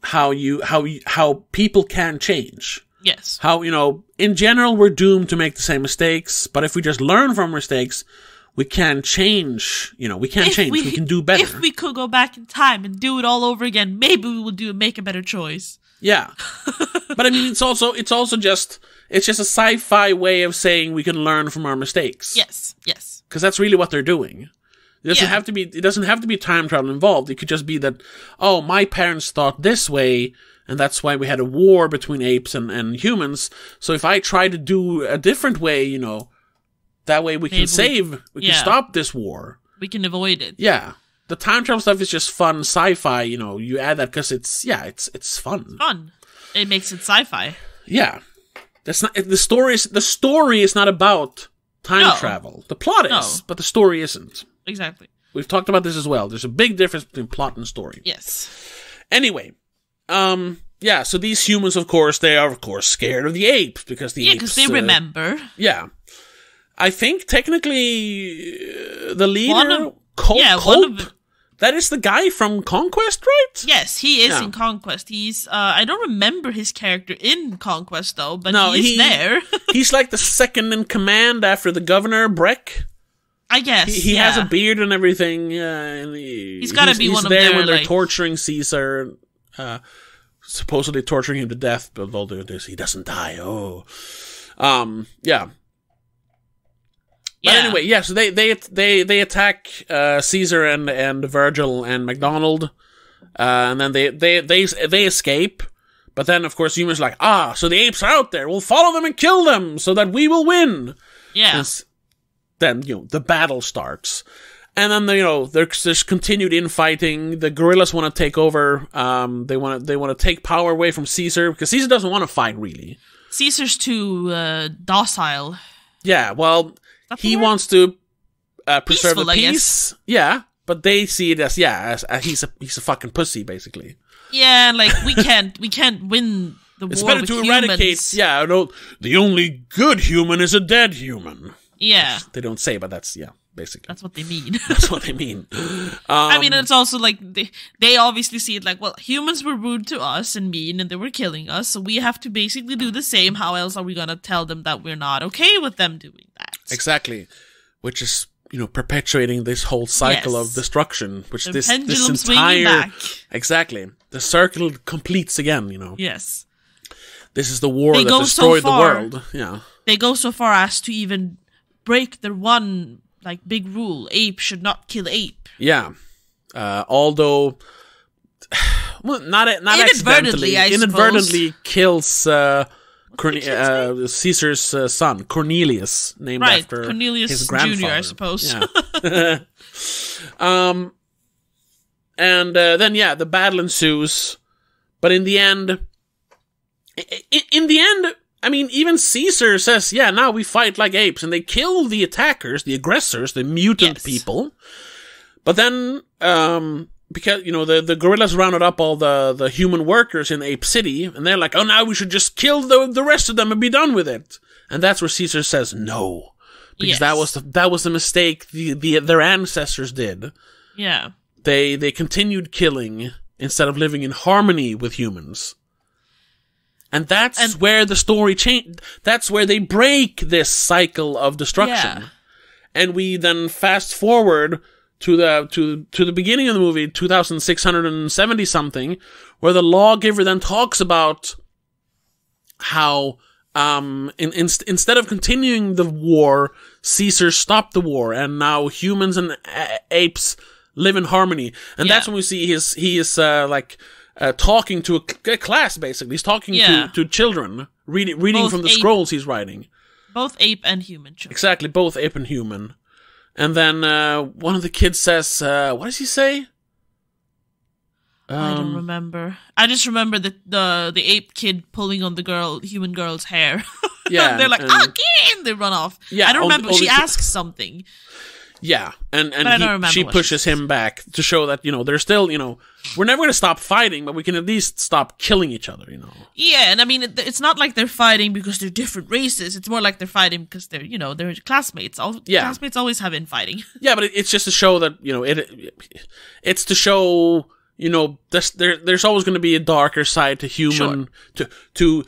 people can change. Yes. How, in general, we're doomed to make the same mistakes, but if we just learn from mistakes, we can change, we can do better. If we could go back in time and do it all over again, maybe we would make a better choice. Yeah. But I mean, it's also just a sci-fi way of saying we can learn from our mistakes. Yes. Because that's really what they're doing. It doesn't have to be time travel involved. It could just be that, my parents thought this way, and that's why we had a war between apes and humans. So if I try to do a different way, that way we can can stop this war. We can avoid it. Yeah. The time travel stuff is just fun sci-fi, you add that because it's fun. Fun. It makes it sci-fi. Yeah. That's not the story is not about time travel. The plot is, but the story isn't. Exactly. We've talked about this as well. There's a big difference between plot and story. Yes. Anyway, so these humans, of course, they are, of course, scared of the apes because the apes... because they remember. Yeah. I think, technically, the leader, Cope, That is the guy from Conquest, right? Yes, he is in Conquest. He's I don't remember his character in Conquest though, but he's there. He's like the second in command after the governor, Breck. I guess he has a beard and everything. And he's got to be one of there their, when they're torturing Caesar, supposedly torturing him to death. But all this, he doesn't die. Oh, yeah. But anyway, so they attack Caesar and Virgil and MacDonald, and then they escape. But then, of course, humans are like, so the apes are out there. We'll follow them and kill them so that we will win. Yeah. And then the battle starts, and then there's continued infighting. The guerrillas want to take over. They want to take power away from Caesar because Caesar doesn't want to fight really. Caesar's too docile. Yeah, well. He wants to preserve the peace. Yeah, but they see it as he's a fucking pussy basically. Yeah, like we can't win the war. It's better with to humans. eradicate. Yeah, the only good human is a dead human. Yeah, they don't say, but that's basically that's what they mean. That's what they mean. I mean, it's also like they obviously see it like, well, humans were rude to us and mean, and they were killing us, so we have to basically do the same. How else are we gonna tell them that we're not okay with them doing that? Exactly, which is perpetuating this whole cycle of destruction, which the this entire back. Exactly, the circle completes again. Yes, this is the war that destroyed the world. Yeah, they go so far as to even break their one big rule: ape should not kill ape. Yeah, although not accidentally, inadvertently kills. Caesar's son, Cornelius, named after Cornelius his grandfather. Jr., I suppose. Yeah. And then the battle ensues, but in the end, I mean, even Caesar says, now we fight like apes, and they kill the attackers, the aggressors, the mutant people. But then, because, the guerrillas rounded up all the human workers in Ape City, and they're like, now we should just kill the rest of them and be done with it. And that's where Caesar says no. Because that was the mistake their ancestors did. Yeah. They continued killing instead of living in harmony with humans. And that's where the story changed. That's where they break this cycle of destruction. Yeah. And we then fast forward to the beginning of the movie, 2670 something, where the lawgiver then talks about how instead of continuing the war, Caesar stopped the war, and now humans and apes live in harmony. And that's when we see he is talking to a class, basically. He's talking to children, reading from the scrolls he's writing. Both ape and human children. Exactly, both ape and human. And then one of the kids says, what does he say? I don't remember. I just remember the ape kid pulling on the human girl's hair. Yeah. They're like, again! They run off. Yeah, I don't remember. She asks something. Yeah, and she pushes him back to show that, they're still, we're never going to stop fighting, but we can at least stop killing each other, Yeah, and I mean, it's not like they're fighting because they're different races. It's more like they're fighting because they're, they're classmates. Classmates always have infighting. Yeah, but it's just to show that, it's to show, there's always going to be a darker side to human, to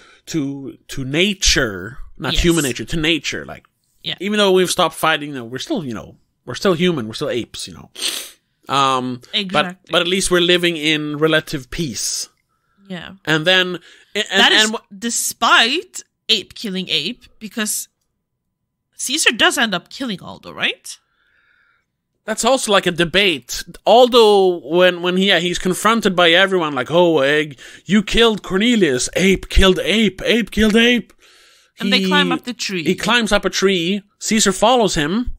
nature, not human nature, to nature. Like, even though we've stopped fighting, we're still, we're still human. We're still apes, Exactly. But at least we're living in relative peace. Yeah. And then... despite ape killing ape, because Caesar does end up killing Aldo, right? That's also like a debate. Aldo, when he's confronted by everyone, like, you killed Cornelius. Ape killed ape. Ape killed ape. And they climb up the tree. He climbs up a tree. Caesar follows him.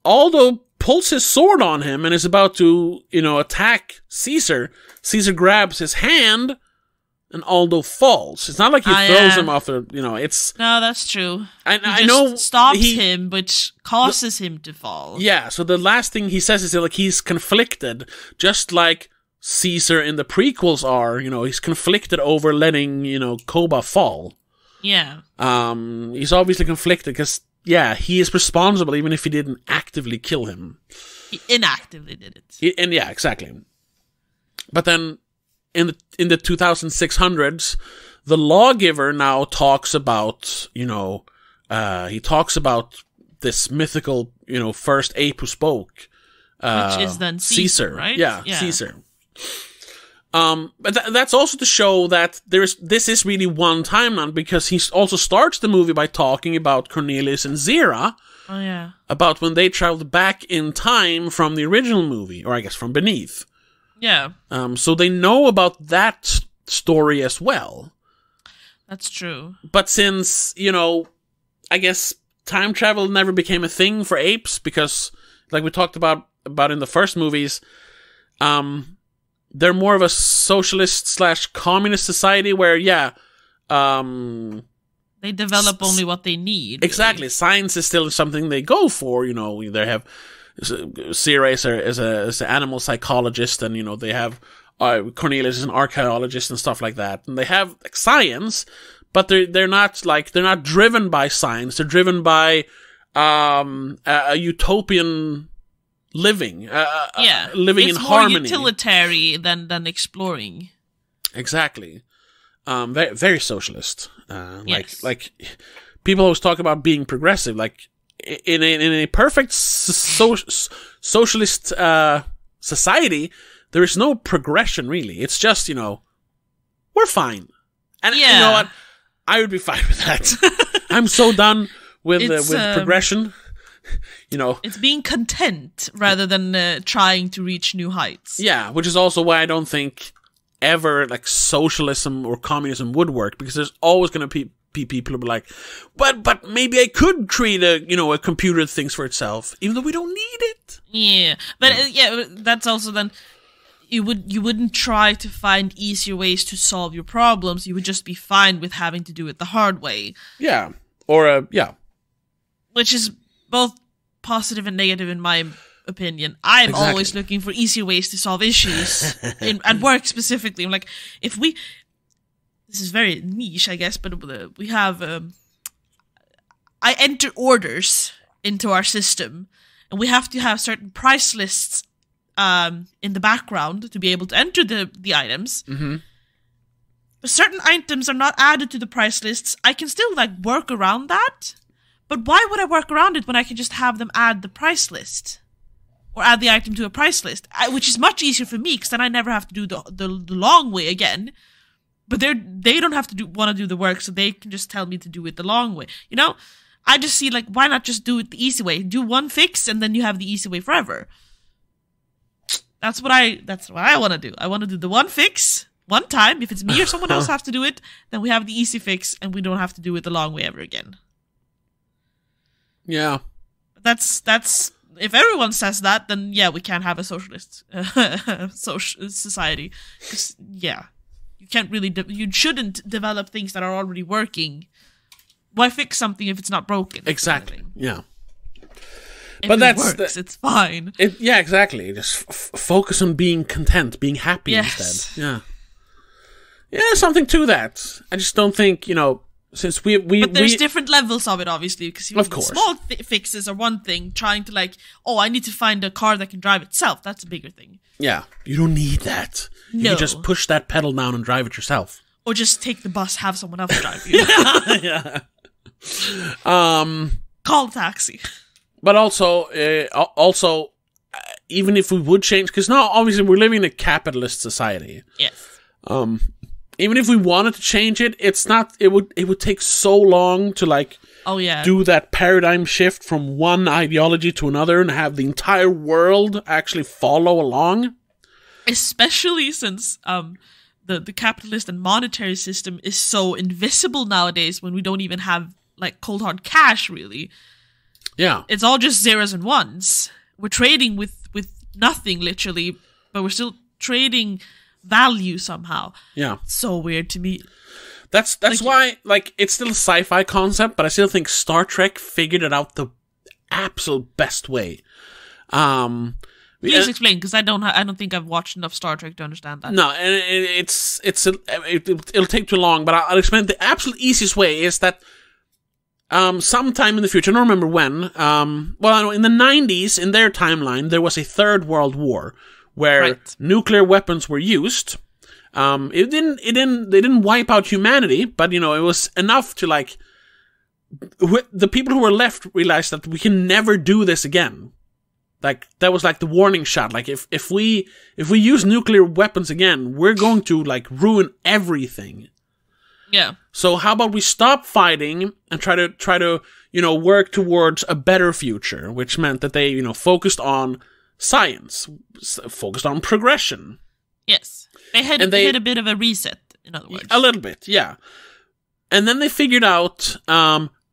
Aldo pulls his sword on him and is about to, attack Caesar. Caesar grabs his hand, and Aldo falls. It's not like he throws him off the, it's... No, that's true. I know... stops him, which causes him to fall. Yeah, so the last thing he says is, he's conflicted, just like Caesar in the prequels are, he's conflicted over letting, Koba fall. Yeah. He's obviously conflicted because he is responsible even if he didn't actively kill him. He inactively did it. And yeah, exactly. But then in the 2600s, the lawgiver now talks about, he talks about this mythical, first ape who spoke. Which is then Caesar, right? Yeah, Caesar. But that's also to show that this is really one timeline, because he also starts the movie by talking about Cornelius and Zira. Oh, yeah. About when they traveled back in time from the original movie, or I guess from beneath. Yeah. So they know about that story as well. That's true. But since, I guess time travel never became a thing for apes, because, like we talked about in the first movies, they're more of a socialist/communist society where, they develop only what they need. Exactly. Really. Science is still something they go for. They have Zira is an animal psychologist, and they have Cornelius is an archaeologist and stuff like that. And they have science, but they're not driven by science. They're driven by a utopian living. Living in harmony. It's more utilitarian than exploring. Exactly. Very, very socialist. Yes. Like people always talk about being progressive. Like in a perfect socialist society, there is no progression really. It's just we're fine, and you know what? I would be fine with that. I'm so done with progression. It's being content rather than trying to reach new heights. Yeah, which is also why I don't think ever like socialism or communism would work, because there's always going to be people who be like, but maybe I could create a computer that thinks for itself, even though we don't need it. Yeah, but that's also then you wouldn't try to find easier ways to solve your problems. You would just be fine with having to do it the hard way. Yeah, or which is both positive and negative in my opinion. I'm always looking for easier ways to solve issues at work specifically. I'm like, this is very niche, I guess, but we have, I enter orders into our system, and we have to have certain price lists in the background to be able to enter the items. Mm-hmm. Certain items are not added to the price lists. I can still work around that, but why would I work around it when I can just have them add the price list? Or add the item to a price list, which is much easier for me, because then I never have to do the long way again. But they don't have to want to do the work, so they can just tell me to do it the long way. I just see why not just do it the easy way? Do one fix, and then you have the easy way forever. That's what I want to do. I want to do the one fix one time. If it's me or someone else have to do it, then we have the easy fix, and we don't have to do it the long way ever again. Yeah, that's. If everyone says that, then we can't have a socialist society. You can't really. You shouldn't develop things that are already working. Why fix something if it's not broken? Exactly. Yeah. But that works. It's fine. Yeah, exactly. Just focus on being content, being happy instead. Yeah. Yeah, something to that. I just don't think Since but there's different levels of it, obviously, because of course. Small fixes are one thing. Trying to I need to find a car that can drive itself. That's a bigger thing. Yeah, you don't need that. No. You can just push that pedal down and drive it yourself, or just take the bus, have someone else drive you. Yeah. Call a taxi. But also, even if we would change, because now obviously we're living in a capitalist society. Yes. Even if we wanted to change it, it's not. It would take so long to do that paradigm shift from one ideology to another and have the entire world actually follow along. Especially since the capitalist and monetary system is so invisible nowadays, when we don't even have cold hard cash really. Yeah, it's all just zeros and ones. We're trading with nothing literally, but we're still trading value somehow. Yeah. So weird to me. That's why it's still a sci-fi concept, but I still think Star Trek figured it out the absolute best way. Please explain, because I don't think I've watched enough Star Trek to understand that. No, and it'll take too long, but I'll explain. The absolute easiest way is that sometime in the future, I don't remember when, in the 90s, in their timeline, there was a third world war where nuclear weapons were used. They didn't wipe out humanity, but, it was enough to, like, the people who were left realized that we can never do this again. Like, that was like the warning shot. Like, if we use nuclear weapons again, we're going to, like, ruin everything. Yeah. So how about we stop fighting and try to work towards a better future, which meant that they, focused on science, focused on progression. Yes. They had a bit of a reset, in other words. A little bit, yeah. And then they figured out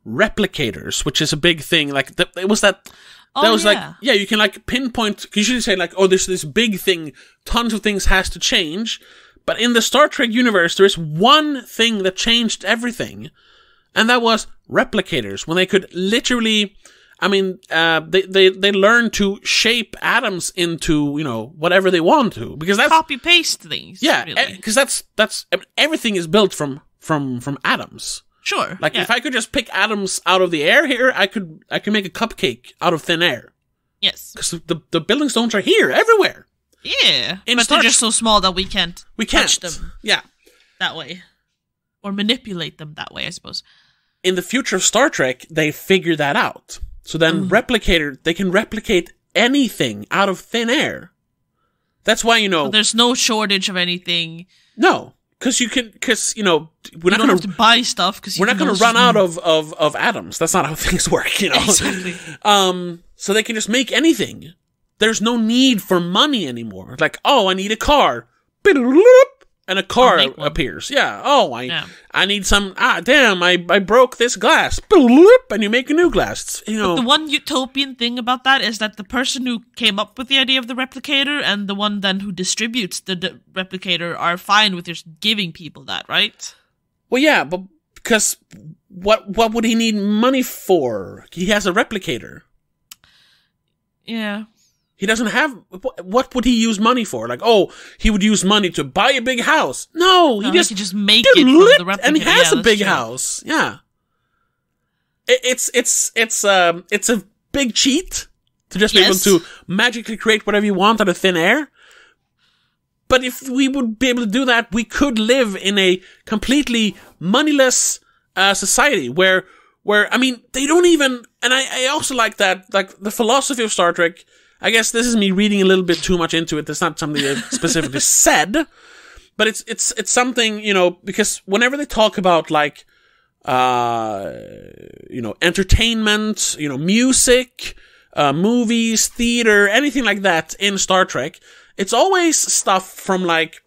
replicators, which is a big thing. Like, it was that... you can, like, pinpoint... You usually say, like, there's this big thing, tons of things has to change... But in the Star Trek universe, there is one thing that changed everything. And that was replicators. When they could literally, they learned to shape atoms into, whatever they want to. Because that's... Copy-paste things. Yeah, because that's everything is built from atoms. Sure. Like, if I could just pick atoms out of the air here, I could make a cupcake out of thin air. Yes. Because the building stones are here, everywhere. Yeah, but they're just so small that we can't touch them. Yeah, that way, or manipulate them that way, I suppose. In the future of Star Trek, they figure that out. So then, they can replicate anything out of thin air. That's why so there's no shortage of anything. No, we're not going to buy stuff because we're not going to run out of atoms. That's not how things work. Exactly. So they can just make anything. There's no need for money anymore. Like, I need a car. And a car appears. Yeah. I need some... I broke this glass. And you make a new glass. But the one utopian thing about that is that the person who came up with the idea of the replicator and the one then who distributes the replicator are fine with just giving people that, right? Well, yeah, but because what would he need money for? He has a replicator. Yeah. He doesn't have... What would he use money for? Like, he would use money to buy a big house. No, he just make it from the replicator. And he has a big house. Yeah. It's a big cheat to just be able to magically create whatever you want out of thin air. But if we would be able to do that, we could live in a completely moneyless society where they don't even... And I also like that, like, the philosophy of Star Trek... I guess this is me reading a little bit too much into it. That's not something they specifically said, but it's something, because whenever they talk about, like, entertainment, music, movies, theater, anything like that in Star Trek, it's always stuff from, like,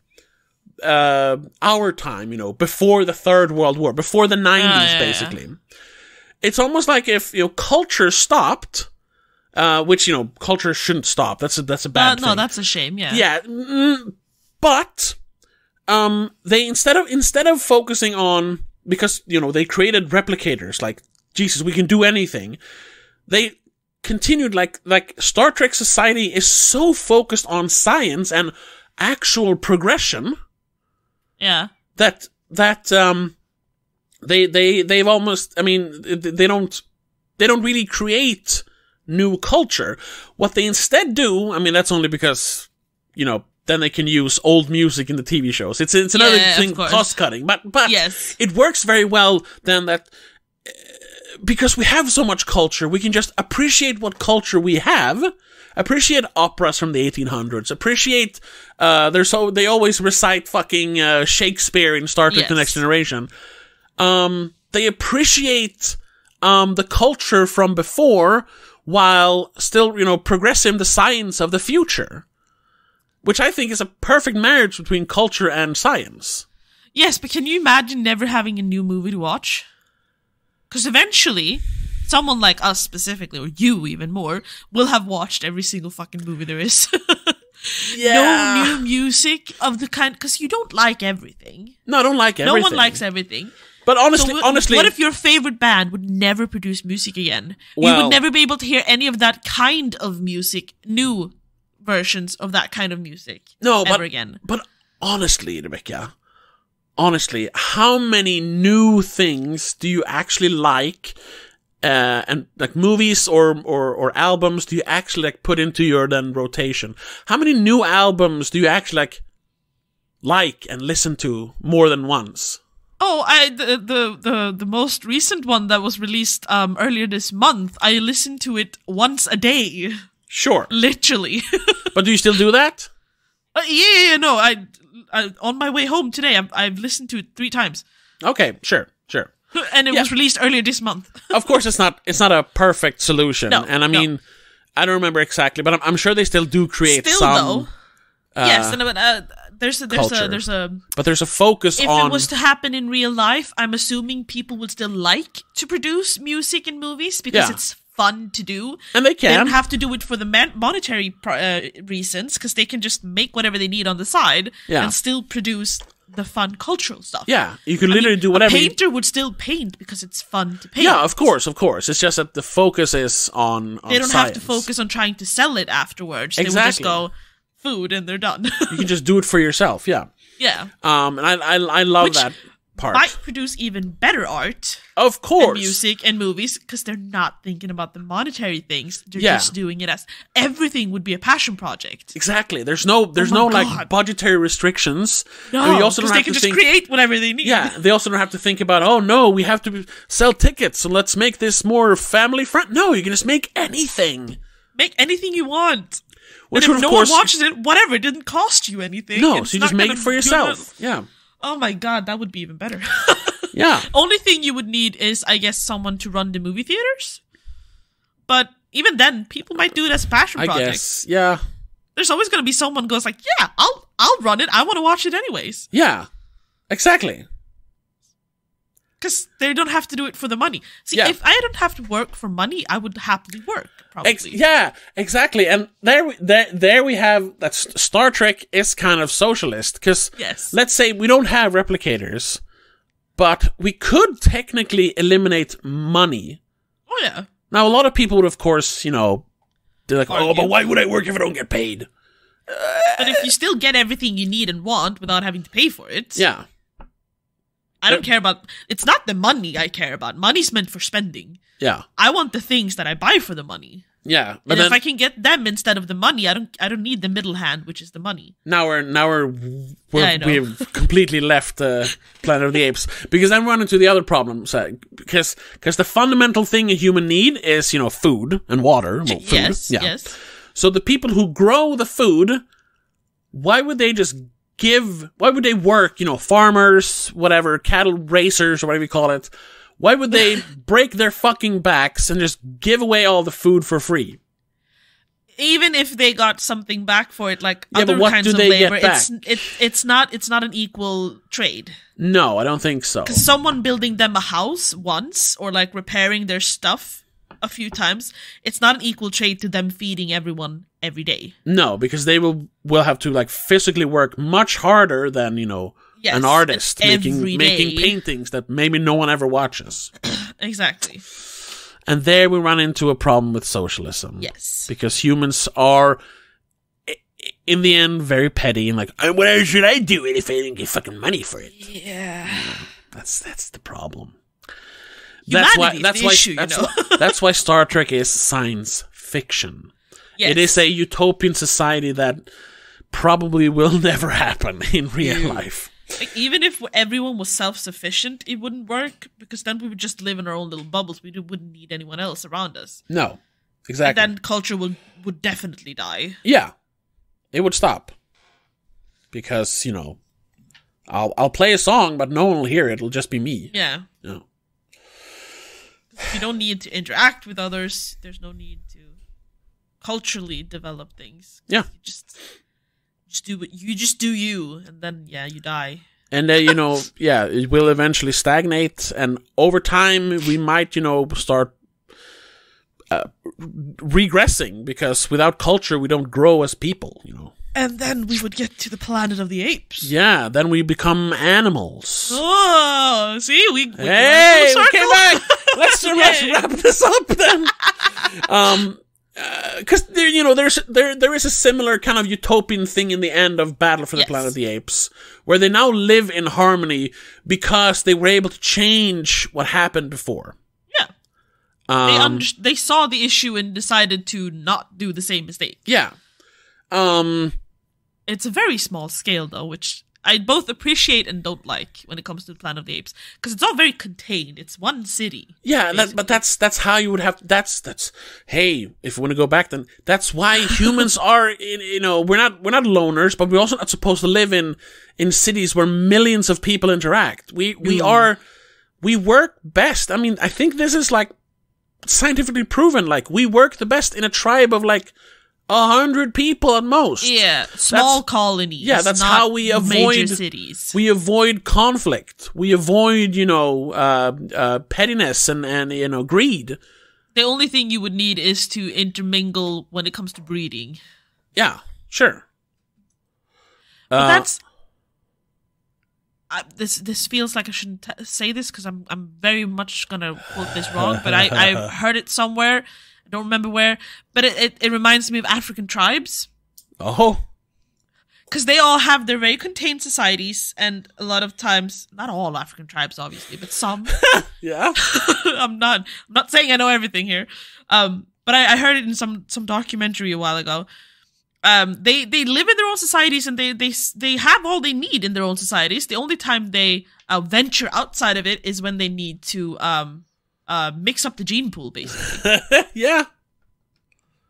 our time, before the Third World War, before the 90s, basically. Yeah. It's almost like if, culture stopped... which, culture shouldn't stop. That's a bad thing. No, that's a shame, yeah. Yeah, but, they, instead of focusing on, because, they created replicators, like, Jesus, we can do anything, they continued, like, Star Trek society is so focused on science and actual progression. Yeah. That, they've almost, they don't really create new culture. What they instead do, that's only because, then they can use old music in the TV shows. It's another thing, cost cutting. But yes. It works very well then that, because we have so much culture, we can just appreciate what culture we have, appreciate operas from the 1800s, appreciate, they always recite fucking, Shakespeare in Star Trek The Next Generation. They appreciate, the culture from before, while still, progressing the science of the future. Which I think is a perfect marriage between culture and science. Yes, but can you imagine never having a new movie to watch? Because eventually, someone like us specifically, or you even more, will have watched every single fucking movie there is. No new music of the kind, because you don't like everything. No, I don't like everything. No one likes everything. But honestly... What if your favorite band would never produce music again? You would never be able to hear any of that kind of music, new versions of that kind of music, ever again. But honestly, Rebecca, honestly, how many new things do you actually like, and like movies or albums do you actually like put into your then rotation? How many new albums do you actually like and listen to more than once? Oh, the most recent one that was released earlier this month, I listened to it once a day. Sure. Literally. But do you still do that? No. I on my way home today, I've listened to it 3 times. Okay, sure. And it was released earlier this month. Of course, it's not a perfect solution. No, and I mean, I don't remember exactly, but I'm sure they still do create some. Yes, and there's a focus on. If it was to happen in real life, I'm assuming people would still like to produce music and movies because it's fun to do, and they can. They don't have to do it for the monetary reasons because they can just make whatever they need on the side and still produce the fun cultural stuff. Yeah, you can literally do whatever. A painter would still paint because it's fun to paint. Yeah, of course. It's just that the focus is on they don't science. have to focus on trying to sell it afterwards. Exactly. They would just go food and they're done. You can just do it for yourself. Yeah. Yeah. And I love that part. Might produce even better art. Of course. And music and movies because they're not thinking about the monetary things. They're just doing it as everything would be a passion project. Exactly. There's no like budgetary restrictions. No, because they can just create whatever they need. Yeah. They also don't have to think about, oh no, we have to sell tickets, so let's make this more family friendly. No, you can just make anything. Make anything you want. Which and if would, no one watches it, whatever, it didn't cost you anything. No, so you just make it for yourself. Yeah. Oh my god, that would be even better. Yeah. Only thing you would need is, I guess, someone to run the movie theaters. But even then, people might do it as a passion project. I guess, yeah. There's always going to be someone who goes like, yeah, I'll run it. I want to watch it anyways. Yeah, exactly. Because they don't have to do it for the money. See, if I don't have to work for money, I would happily work, probably. Yeah, exactly. And there we have that Star Trek is kind of socialist. Because let's say we don't have replicators, but we could technically eliminate money. Oh, yeah. Now, a lot of people would, of course, they're like, oh, but why would I work if I don't get paid? But if you still get everything you need and want without having to pay for it. Yeah. I don't care about... It's not the money I care about. Money's meant for spending. Yeah. I want the things that I buy for the money. Yeah. But if I can get them instead of the money, I don't need the middle hand, which is the money. We've completely left Planet of the Apes. Because I'm running into the other problems. Because the fundamental thing a human need is, food and water. Well, food. Yes. So the people who grow the food, why would they work, farmers, whatever, cattle racers, or whatever you call it? Why would they break their fucking backs and just give away all the food for free? Even if they got something back for it, like other kinds of labor, it's not an equal trade. No, I don't think so. Because someone building them a house once, or like repairing their stuff a few times, it's not an equal trade to them feeding everyone every day. No, because they will have to like physically work much harder than, an artist making paintings that maybe no one ever watches. Exactly. And there we run into a problem with socialism. Yes. Because humans are, in the end, very petty and like, why should I do it if I didn't get fucking money for it? Yeah. That's the problem. That's why Star Trek is science fiction. Yes. It is a utopian society that probably will never happen in real life. Like, even if everyone was self-sufficient, it wouldn't work, because then we would just live in our own little bubbles. We wouldn't need anyone else around us. No, exactly. And then culture would definitely die. Yeah, it would stop. Because, I'll play a song, but no one will hear it. It'll just be me. Yeah. You don't need to interact with others. There's no need to culturally develop things. Yeah. You just do you, and then you die. And it will eventually stagnate, and over time we might start regressing, because without culture we don't grow as people. And then we would get to the Planet of the Apes. Yeah, then we become animals. Oh, see, we came back. Let's wrap this up then. because there is a similar kind of utopian thing in the end of Battle for the Planet of the Apes, where they now live in harmony because they were able to change what happened before. Yeah, they saw the issue and decided to not do the same mistake. Yeah, it's a very small scale though, which I both appreciate and don't like when it comes to the Planet of the Apes, because it's all very contained. It's one city. Yeah, but that's how you would have. That's hey, if we want to go back, then that's why humans are. We're not loners, but we're also not supposed to live in cities where millions of people interact. We work best. I mean, I think this is like scientifically proven. Like, we work the best in a tribe of like 100 people at most. Yeah, small colonies. Yeah, that's how we avoid major cities. We avoid conflict. We avoid, pettiness and greed. The only thing you would need is to intermingle when it comes to breeding. Yeah, sure. But that's. This feels like I shouldn't say this because I'm very much gonna quote this wrong, but I heard it somewhere. I don't remember where, but it reminds me of African tribes. Oh. Because they all have their very contained societies, and a lot of times, not all African tribes, obviously, but some. Yeah. I'm not saying I know everything here. But I heard it in some documentary a while ago. They live in their own societies, and they have all they need in their own societies. The only time they venture outside of it is when they need to mix up the gene pool, basically. Yeah.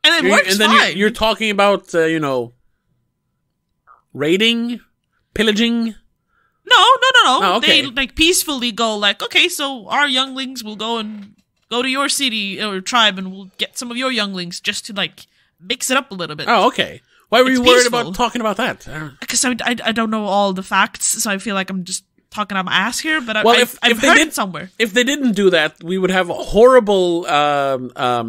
And it works fine. You're talking about, raiding, pillaging? No. Oh, okay. They like peacefully go like, okay, so our younglings will go to your city or tribe, and we'll get some of your younglings just to like mix it up a little bit. Oh, okay. Why were you worried about talking about that? Because I don't know all the facts, so I feel like I'm just talking out my ass here, but I've heard it somewhere. If they didn't do that, we would have horrible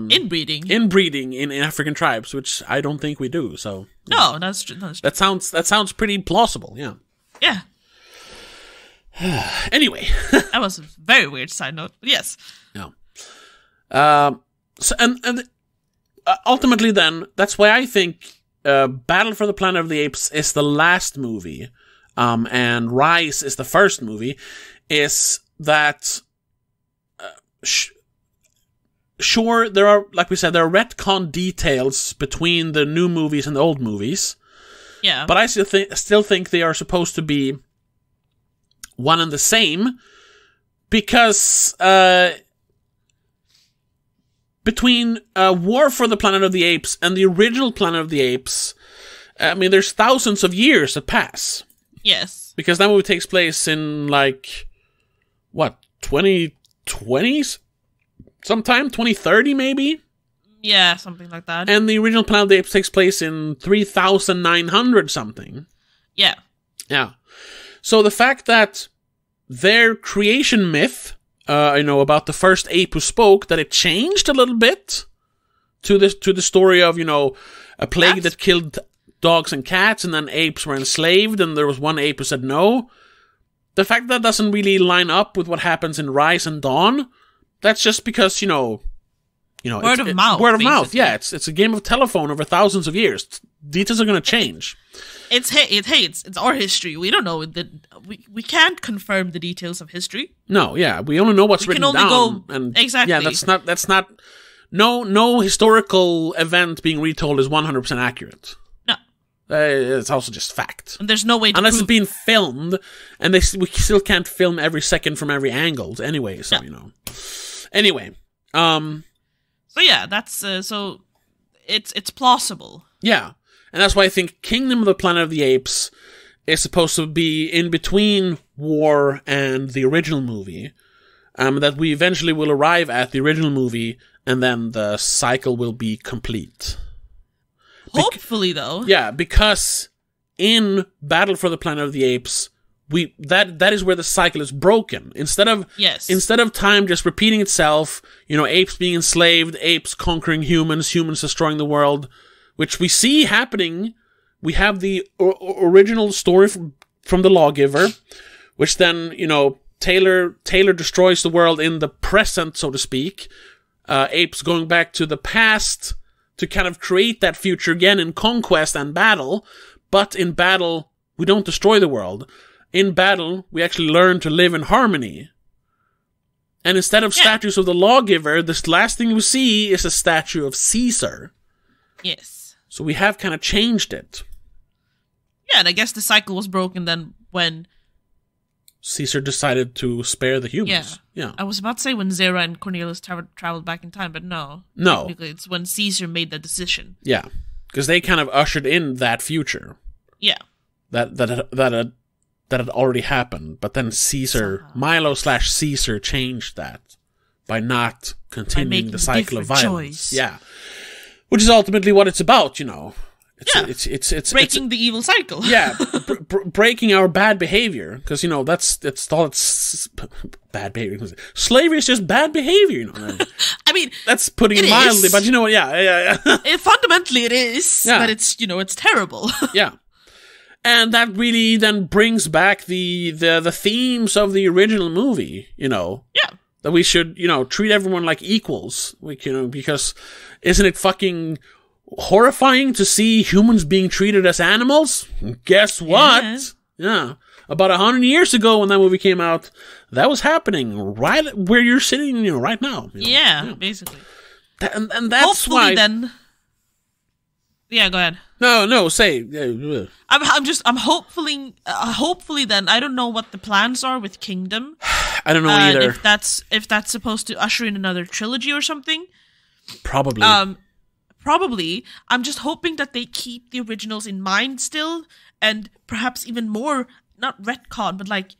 inbreeding in African tribes, which I don't think we do. So no, that's true. That sounds pretty plausible. Yeah. Yeah. Anyway, that was a very weird side note. But yes. Yeah. So ultimately, then that's why I think Battle for the Planet of the Apes is the last movie. And Rise is the first movie, is that, sure, there are, like we said, there are retcon details between the new movies and the old movies. Yeah. But I still think they are supposed to be one and the same, because, between, War for the Planet of the Apes and the original Planet of the Apes, I mean, there's thousands of years that pass. Yes. Because that movie takes place in, 2020s? Sometime? 2030, maybe? Yeah, something like that. And the original Planet of the Apes takes place in 3,900 something. Yeah. Yeah. So the fact that their creation myth, about the first ape who spoke, that it changed a little bit to the story of, a plague that killed dogs and cats, and then apes were enslaved, and there was one ape who said no. The fact that doesn't really line up with what happens in Rise and Dawn, that's just because, word of mouth. Word of mouth, yeah. It's a game of telephone over thousands of years. Details are going to change. It's our history. We don't know we can't confirm the details of history. No, yeah, we only know what's written down. Exactly. Yeah, that's not. No historical event being retold is 100% accurate. It's also just fact. And there's no way to unless it's being filmed, and we still can't film every second from every angle anyway, so, Anyway. So yeah, that's, so it's plausible. Yeah. And that's why I think Kingdom of the Planet of the Apes is supposed to be in between War and the original movie. That we eventually will arrive at the original movie, and then the cycle will be complete. Hopefully, though. Yeah, because in Battle for the Planet of the Apes, that is where the cycle is broken. Instead of time just repeating itself, apes being enslaved, apes conquering humans, humans destroying the world, which we see happening. We have the original story from the Lawgiver, which then, Taylor destroys the world in the present, so to speak. Apes going back to the past, to kind of create that future again in conquest and battle. But in battle, we don't destroy the world. In battle, we actually learn to live in harmony. And instead of statues of the lawgiver, this last thing we see is a statue of Caesar. Yes. So we have kind of changed it. Yeah, and I guess the cycle was broken then when Caesar decided to spare the humans. Yeah. I was about to say when Zera and Cornelius traveled back in time, but no. No. Technically, it's when Caesar made the decision. Yeah. Because they kind of ushered in that future. Yeah. That had already happened. But then Milo/Caesar changed that by not continuing the cycle of violence. Choice. Yeah. Which is ultimately what it's about, you know. It's breaking the evil cycle. Yeah, breaking our bad behavior, because you know that's all it's bad behavior. Slavery is just bad behavior, you know. I mean, that's putting it mildly, but you know what? Yeah. Fundamentally, it is that it's it's terrible. Yeah, and that really then brings back the themes of the original movie. You know. Yeah. That we should treat everyone like equals. Because isn't it fucking horrifying to see humans being treated as animals? Guess what? Yeah. About 100 years ago when that movie came out, that was happening right where you're sitting, right now. Yeah, basically. And that's hopefully why... then... Yeah, go ahead. No, say... I'm hopefully then, I don't know what the plans are with Kingdom. I don't know either. If that's supposed to usher in another trilogy or something. Probably. Probably. I'm just hoping that they keep the originals in mind still, and perhaps even more, not retcon, but like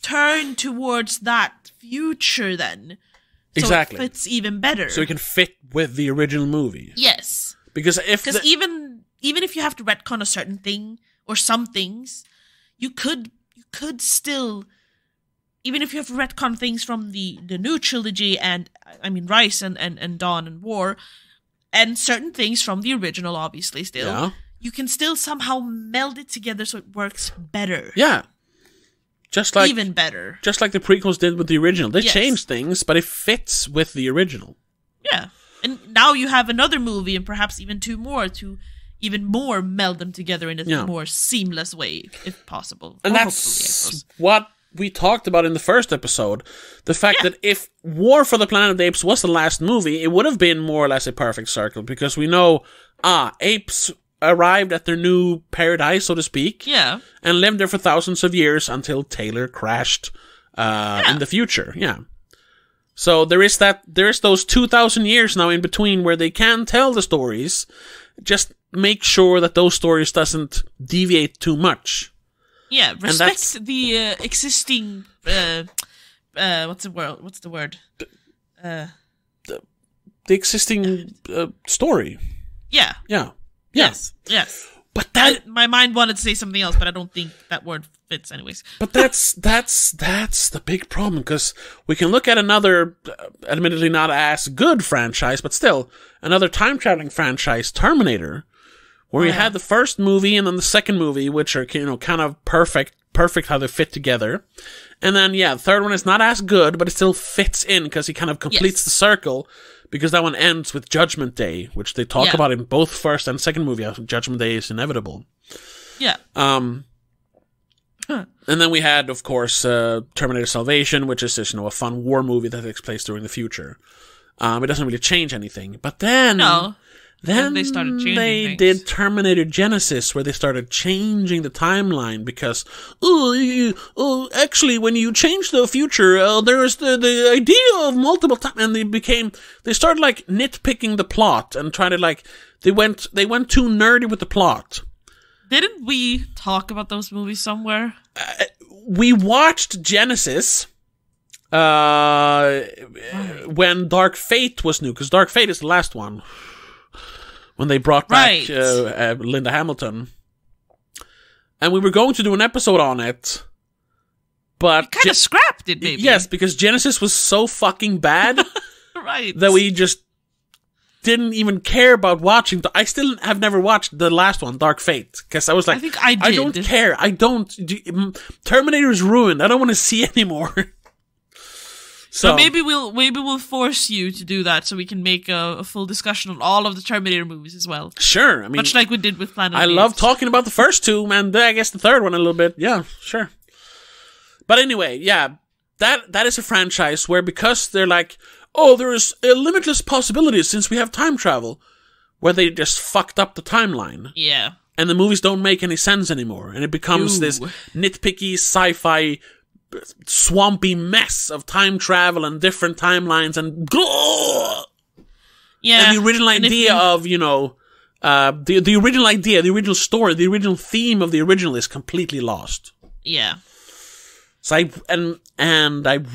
turn towards that future then. Exactly. So it fits even better. So it can fit with the original movie. Yes. Because even if you have to retcon a certain thing or some things, you could still, even if you have to retcon things from the new trilogy and Rise and Dawn and War, and certain things from the original, obviously, still, you can still somehow meld it together so it works better. Yeah. Even better. Just like the prequels did with the original. They changed things, but it fits with the original. Yeah. And now you have another movie and perhaps even two more to even more meld them together in a more seamless way, if possible. And that's what we talked about in the first episode. The fact that if War for the Planet of the Apes was the last movie, it would have been more or less a perfect circle, because we know, apes arrived at their new paradise, so to speak, and lived there for thousands of years until Taylor crashed in the future. Yeah. So there is those 2,000 years now in between where they can tell the stories. Just make sure that those stories doesn't deviate too much. Yeah, respect the existing. What's the word? The existing story. Yeah. Yeah. Yes. But my mind wanted to say something else, but I don't think that word fits, anyways. But that's the big problem, because we can look at another, admittedly not as good franchise, but still another time traveling franchise, Terminator, where you had the first movie and then the second movie, which are kind of perfect how they fit together, and then the third one is not as good, but it still fits in because he kind of completes the circle. Because that one ends with Judgment Day, which they talk about in both first and second movie. Judgment Day is inevitable. Yeah. And then we had, of course, Terminator Salvation, which is just, a fun war movie that takes place during the future. It doesn't really change anything. But then... No. Then they started changing things. Did Terminator Genesis, where they started changing the timeline because, actually, when you change the future, there's the idea of multiple time, and they started like nitpicking the plot and trying to they went too nerdy with the plot. Didn't we talk about those movies somewhere? We watched Genesis. When Dark Fate was new, because Dark Fate is the last one. When they brought back Linda Hamilton. And we were going to do an episode on it, but... kind of scrapped it, maybe. Yes, because Genesis was so fucking bad that we just didn't even care about watching. I still have never watched the last one, Dark Fate, because I was like, I think I did. I don't care. Terminator is ruined. I don't want to see anymore. So maybe we'll force you to do that so we can make a full discussion on all of the Terminator movies as well. Sure. I mean, much like we did with Planet of the Apes. I love talking about the first two, and I guess the third one a little bit. Yeah, sure. But anyway, yeah, that is a franchise where, because they're like, oh, there is a limitless possibilities since we have time travel, where they just fucked up the timeline. Yeah. And the movies don't make any sense anymore, and it becomes this nitpicky sci-fi swampy mess of time travel and different timelines and yeah, and the original idea of, you know, the original idea, the original story, the original theme of the original is completely lost. Yeah. So I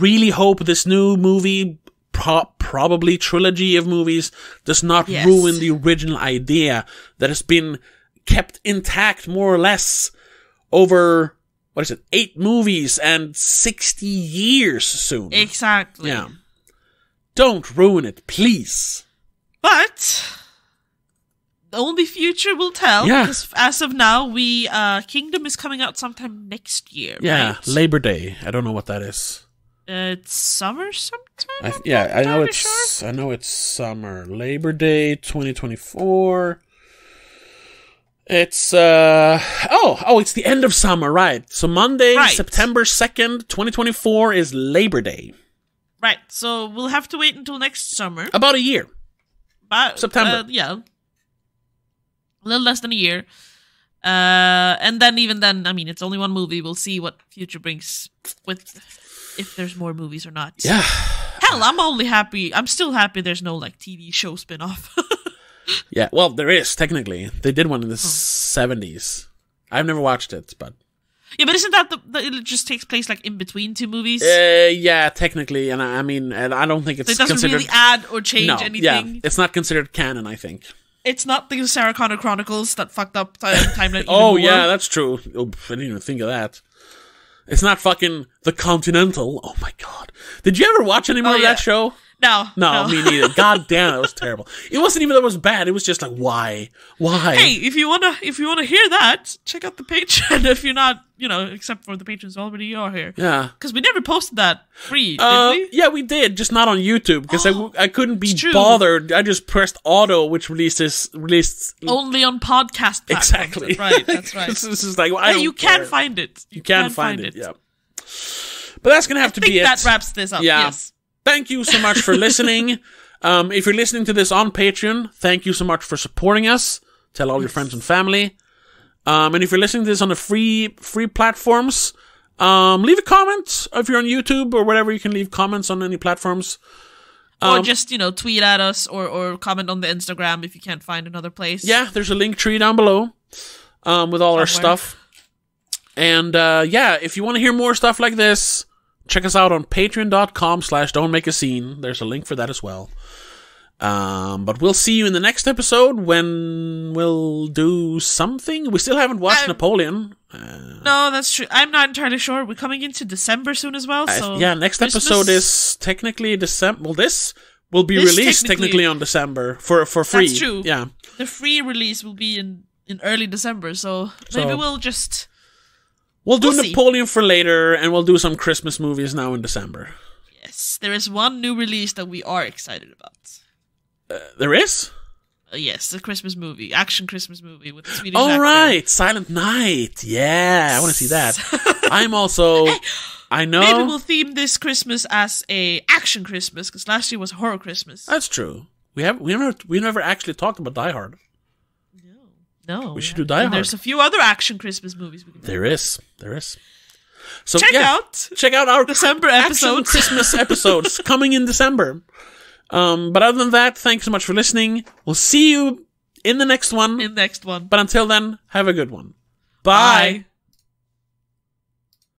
really hope this new movie, probably trilogy of movies, does not ruin the original idea that has been kept intact more or less over, 8 movies and 60 years soon. Exactly. Yeah. Don't ruin it, please. But only future will tell. Yeah. Because as of now, Kingdom is coming out sometime next year. Yeah, right? Labor Day. I don't know what that is. It's summer sometime. I know it's summer. Labor Day 2024. It's it's the end of summer, right? So Monday, September 2nd, 2024 is Labor Day. Right. So we'll have to wait until next summer. About a year. September. Yeah. A little less than a year. And then even then, I mean, it's only one movie. We'll see what future brings if there's more movies or not. Yeah. Hell, I'm still happy there's no like TV show spin-off. Yeah, well, there is, technically. They did one in the 70s. I've never watched it, but... Yeah, but isn't that it just takes place like in between two movies? Yeah, technically, and I mean, and I don't think it's it doesn't considered... really add or change anything? Yeah, it's not considered canon, I think. It's not the Sarah Connor Chronicles that fucked up timeline. Oh, yeah, that's true. Oh, I didn't even think of that. It's not fucking The Continental. Oh my god. Did you ever watch any more of that show? No, me neither. God damn, that was terrible. It wasn't even that it was bad. It was just like, why? Hey, if you wanna hear that, check out the Patreon. If you're not, except for the patrons already are here. Yeah, because we never posted that free, did we? Yeah, we did, just not on YouTube because I couldn't be bothered. I just pressed auto, which released only on podcast platforms. Exactly. That's right. This is like, you can find it. You can find it. Yeah. But that's gonna have to be it. That wraps this up. Yeah. Yes. Thank you so much for listening. If you're listening to this on Patreon, thank you so much for supporting us. Tell all your friends and family. And if you're listening to this on the free platforms, leave a comment. If you're on YouTube or whatever, you can leave comments on any platforms. Or just, tweet at us or comment on the Instagram if you can't find another place. Yeah, there's a link tree down below with all our stuff. And if you want to hear more stuff like this, check us out on patreon.com/don'tmakeascene. There's a link for that as well. But we'll see you in the next episode when we'll do something. We still haven't watched Napoleon. No, that's true. I'm not entirely sure. We're coming into December soon as well. So next episode is technically December. Well, this will be released technically on December for free. That's true. Yeah. The free release will be in early December, so maybe we'll just... We'll do Napoleon for later, and we'll do some Christmas movies now in December. Yes, there is one new release that we are excited about. There is? Yes, a Christmas movie, action Christmas movie with the Swedish actor. Oh, right, Silent Night. Yeah, I want to see that. I'm also... I know... Maybe we'll theme this Christmas as a action Christmas, because last year was horror Christmas. That's true. We never actually talked about Die Hard. No, we should do Die Hard. There's a few other action Christmas movies we can do. There is. So check out our December episodes, Christmas episodes coming in December. But other than that, thanks so much for listening. We'll see you in the next one. But until then, have a good one. Bye.